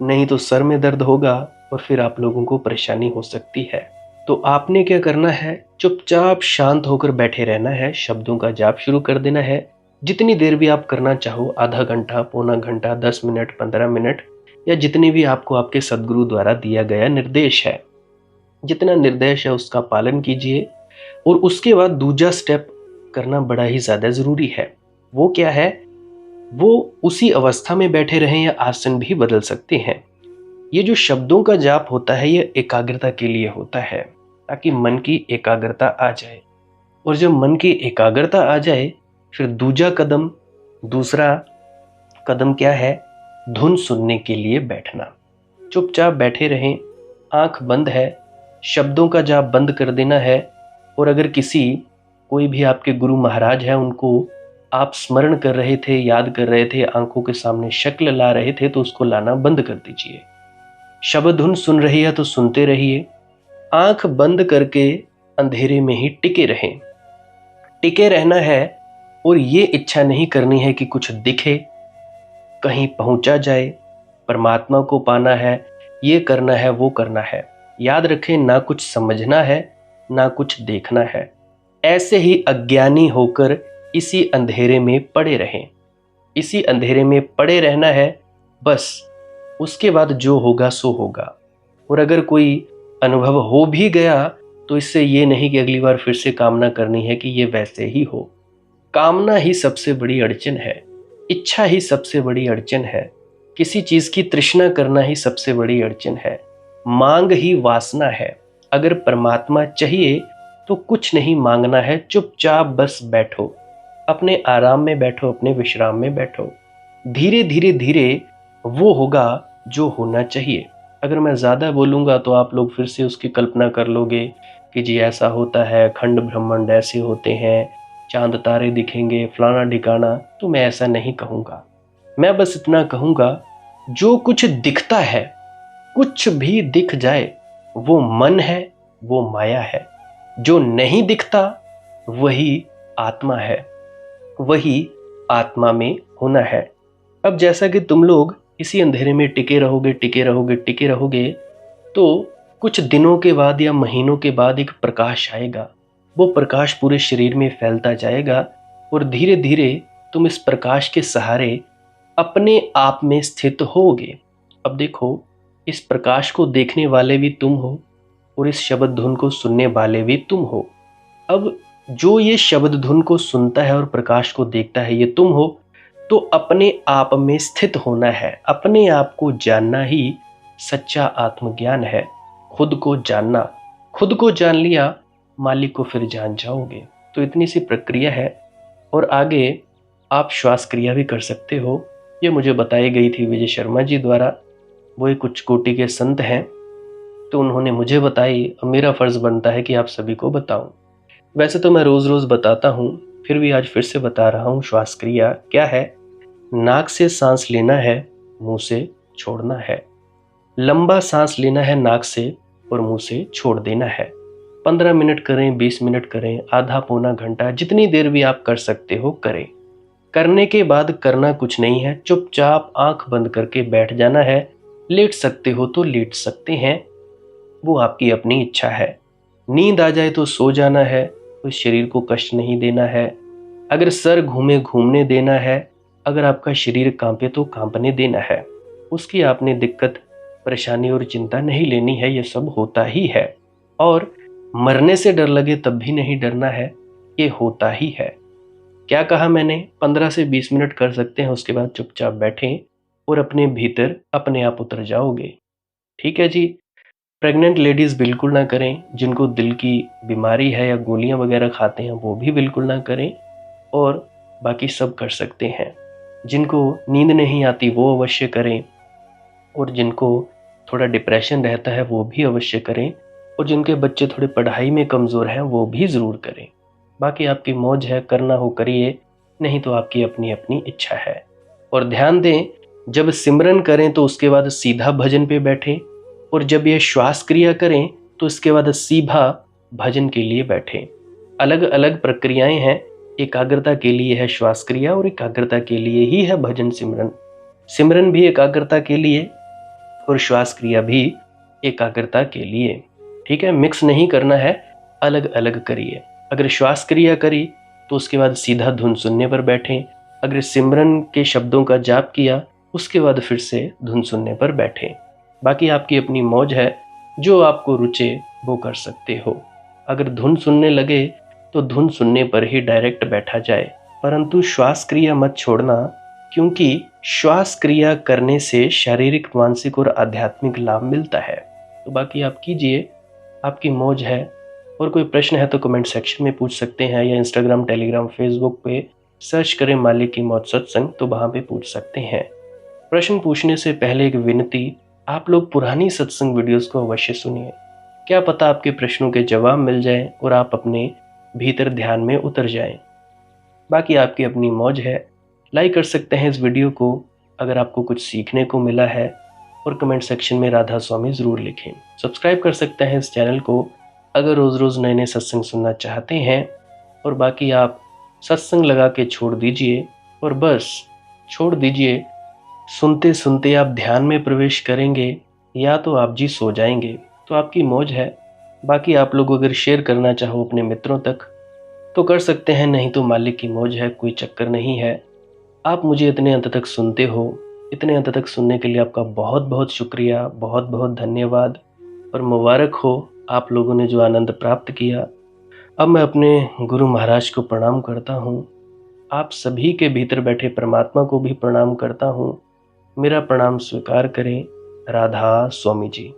नहीं तो सर में दर्द होगा और फिर आप लोगों को परेशानी हो सकती है। तो आपने क्या करना है, चुपचाप शांत होकर बैठे रहना है, शब्दों का जाप शुरू कर देना है। जितनी देर भी आप करना चाहो, आधा घंटा, पौना घंटा, 10 मिनट, 15 मिनट, या जितनी भी आपको आपके सदगुरु द्वारा दिया गया निर्देश है, जितना निर्देश है उसका पालन कीजिए। और उसके बाद दूसरा स्टेप करना बड़ा ही ज़्यादा ज़रूरी है। वो क्या है, वो उसी अवस्था में बैठे रहें या आसन भी बदल सकते हैं। ये जो शब्दों का जाप होता है ये एकाग्रता के लिए होता है, ताकि मन की एकाग्रता आ जाए। और जब मन की एकाग्रता आ जाए फिर दूसरा कदम क्या है, धुन सुनने के लिए बैठना। चुपचाप बैठे रहें, आंख बंद है, शब्दों का जाप बंद कर देना है। और अगर कोई भी आपके गुरु महाराज है उनको आप स्मरण कर रहे थे, याद कर रहे थे, आंखों के सामने शक्ल ला रहे थे, तो उसको लाना बंद कर दीजिए। शब्द धुन सुन रही है तो सुनते रहिए, आंख बंद करके अंधेरे में ही टिके रहें। टिके रहना है और ये इच्छा नहीं करनी है कि कुछ दिखे, कहीं पहुंचा जाए, परमात्मा को पाना है, ये करना है, वो करना है। याद रखें, ना कुछ समझना है, ना कुछ देखना है। ऐसे ही अज्ञानी होकर इसी अंधेरे में पड़े रहें। इसी अंधेरे में पड़े रहना है बस। उसके बाद जो होगा सो होगा। और अगर कोई अनुभव हो भी गया तो इससे ये नहीं कि अगली बार फिर से कामना करनी है कि ये वैसे ही हो। कामना ही सबसे बड़ी अड़चन है, इच्छा ही सबसे बड़ी अड़चन है, किसी चीज की तृष्णा करना ही सबसे बड़ी अड़चन है, मांग ही वासना है। अगर परमात्मा चाहिए तो कुछ नहीं मांगना है, चुपचाप बस बैठो, अपने आराम में बैठो, अपने विश्राम में बैठो। धीरे धीरे धीरे वो होगा जो होना चाहिए। अगर मैं ज़्यादा बोलूँगा तो आप लोग फिर से उसकी कल्पना कर लोगे कि जी ऐसा होता है, खंड ब्रह्मांड ऐसे होते हैं, चांद तारे दिखेंगे, फलाना ढिकाना। तो मैं ऐसा नहीं कहूँगा। मैं बस इतना कहूँगा, जो कुछ दिखता है, कुछ भी दिख जाए, वो मन है, वो माया है। जो नहीं दिखता वही आत्मा है, वही आत्मा में होना है। अब जैसा कि तुम लोग इसी अंधेरे में टिके रहोगे, टिके रहोगे, टिके रहोगे, तो कुछ दिनों के बाद या महीनों के बाद एक प्रकाश आएगा। वो प्रकाश पूरे शरीर में फैलता जाएगा और धीरे धीरे तुम इस प्रकाश के सहारे अपने आप में स्थित होगे। अब देखो, इस प्रकाश को देखने वाले भी तुम हो और इस शब्द धुन को सुनने वाले भी तुम हो। अब जो ये शब्द धुन को सुनता है और प्रकाश को देखता है, ये तुम हो। तो अपने आप में स्थित होना है, अपने आप को जानना ही सच्चा आत्मज्ञान है। खुद को जानना, खुद को जान लिया मालिक को फिर जान जाओगे। तो इतनी सी प्रक्रिया है। और आगे आप श्वास क्रिया भी कर सकते हो। ये मुझे बताई गई थी विजय शर्मा जी द्वारा। वो एक उच्च कोटि के संत हैं, तो उन्होंने मुझे बताई, और मेरा फर्ज बनता है कि आप सभी को बताऊं। वैसे तो मैं रोज रोज बताता हूँ, फिर भी आज फिर से बता रहा हूँ। श्वास क्रिया क्या है, नाक से सांस लेना है, मुंह से छोड़ना है। लंबा सांस लेना है नाक से और मुंह से छोड़ देना है। 15 मिनट करें, 20 मिनट करें, आधा पौना घंटा, जितनी देर भी आप कर सकते हो करें। करने के बाद करना कुछ नहीं है, चुपचाप आंख बंद करके बैठ जाना है। लेट सकते हो तो लेट सकते हैं, वो आपकी अपनी इच्छा है। नींद आ जाए तो सो जाना है, तो शरीर को कष्ट नहीं देना है। अगर सर घूमे घूमने देना है, अगर आपका शरीर कांपे तो कांपने देना है। उसकी आपने दिक्कत, परेशानी और चिंता नहीं लेनी है, ये सब होता ही है। और मरने से डर लगे तब भी नहीं डरना है, ये होता ही है। क्या कहा मैंने, 15 से 20 मिनट कर सकते हैं, उसके बाद चुपचाप बैठें और अपने भीतर अपने आप उतर जाओगे। ठीक है जी। प्रेग्नेंट लेडीज़ बिल्कुल ना करें, जिनको दिल की बीमारी है या गोलियां वगैरह खाते हैं वो भी बिल्कुल ना करें, और बाकी सब कर सकते हैं। जिनको नींद नहीं आती वो अवश्य करें। और जिनको थोड़ा डिप्रेशन रहता है वो भी अवश्य करें, और जिनके बच्चे थोड़े पढ़ाई में कमज़ोर हैं वो भी ज़रूर करें। बाकी आपकी मौज है, करना हो करिए, नहीं तो आपकी अपनी अपनी इच्छा है। और ध्यान दें, जब सिमरन करें तो उसके बाद सीधा भजन पे बैठें, और जब ये श्वास क्रिया करें तो इसके बाद सीधा भजन के लिए बैठें। अलग अलग प्रक्रियाएं हैं, एकाग्रता के लिए है श्वास क्रिया और एकाग्रता के लिए ही है भजन सिमरन। सिमरन भी एकाग्रता के लिए और श्वास क्रिया भी एकाग्रता के लिए। ठीक है, मिक्स नहीं करना है, अलग अलग करिए। अगर श्वास क्रिया करी तो उसके बाद सीधा धुन सुनने पर बैठें। अगर सिमरन के शब्दों का जाप किया उसके बाद फिर से धुन सुनने पर बैठें। बाकी आपकी अपनी मौज है, जो आपको रुचे वो कर सकते हो। अगर धुन सुनने लगे तो धुन सुनने पर ही डायरेक्ट बैठा जाए, परंतु श्वास क्रिया मत छोड़ना, क्योंकि श्वास क्रिया करने से शारीरिक, मानसिक और आध्यात्मिक लाभ मिलता है। तो बाकी आप कीजिए, आपकी मौज है। और कोई प्रश्न है तो कमेंट सेक्शन में पूछ सकते हैं, या इंस्टाग्राम, टेलीग्राम, फेसबुक पे सर्च करें मालिक की मौज सत्संग, तो वहाँ पे पूछ सकते हैं। प्रश्न पूछने से पहले एक विनती, आप लोग पुरानी सत्संग वीडियोस को अवश्य सुनिए। क्या पता आपके प्रश्नों के जवाब मिल जाएं और आप अपने भीतर ध्यान में उतर जाएं। बाकी आपकी अपनी मौज है। लाइक कर सकते हैं इस वीडियो को अगर आपको कुछ सीखने को मिला है, और कमेंट सेक्शन में राधा स्वामी ज़रूर लिखें। सब्सक्राइब कर सकते हैं इस चैनल को अगर रोज़ रोज़ नए नए सत्संग सुनना चाहते हैं। और बाकी आप सत्संग लगा के छोड़ दीजिए, और बस छोड़ दीजिए, सुनते सुनते आप ध्यान में प्रवेश करेंगे या तो आप जी सो जाएंगे। तो आपकी मौज है। बाकी आप लोग अगर शेयर करना चाहो अपने मित्रों तक तो कर सकते हैं, नहीं तो मालिक की मौज है, कोई चक्कर नहीं है। आप मुझे इतने अंत तक सुनते हो, इतने अंत तक सुनने के लिए आपका बहुत बहुत शुक्रिया, बहुत बहुत धन्यवाद। और मुबारक हो आप लोगों ने जो आनंद प्राप्त किया। अब मैं अपने गुरु महाराज को प्रणाम करता हूँ, आप सभी के भीतर बैठे परमात्मा को भी प्रणाम करता हूँ। मेरा प्रणाम स्वीकार करें। राधा स्वामी जी।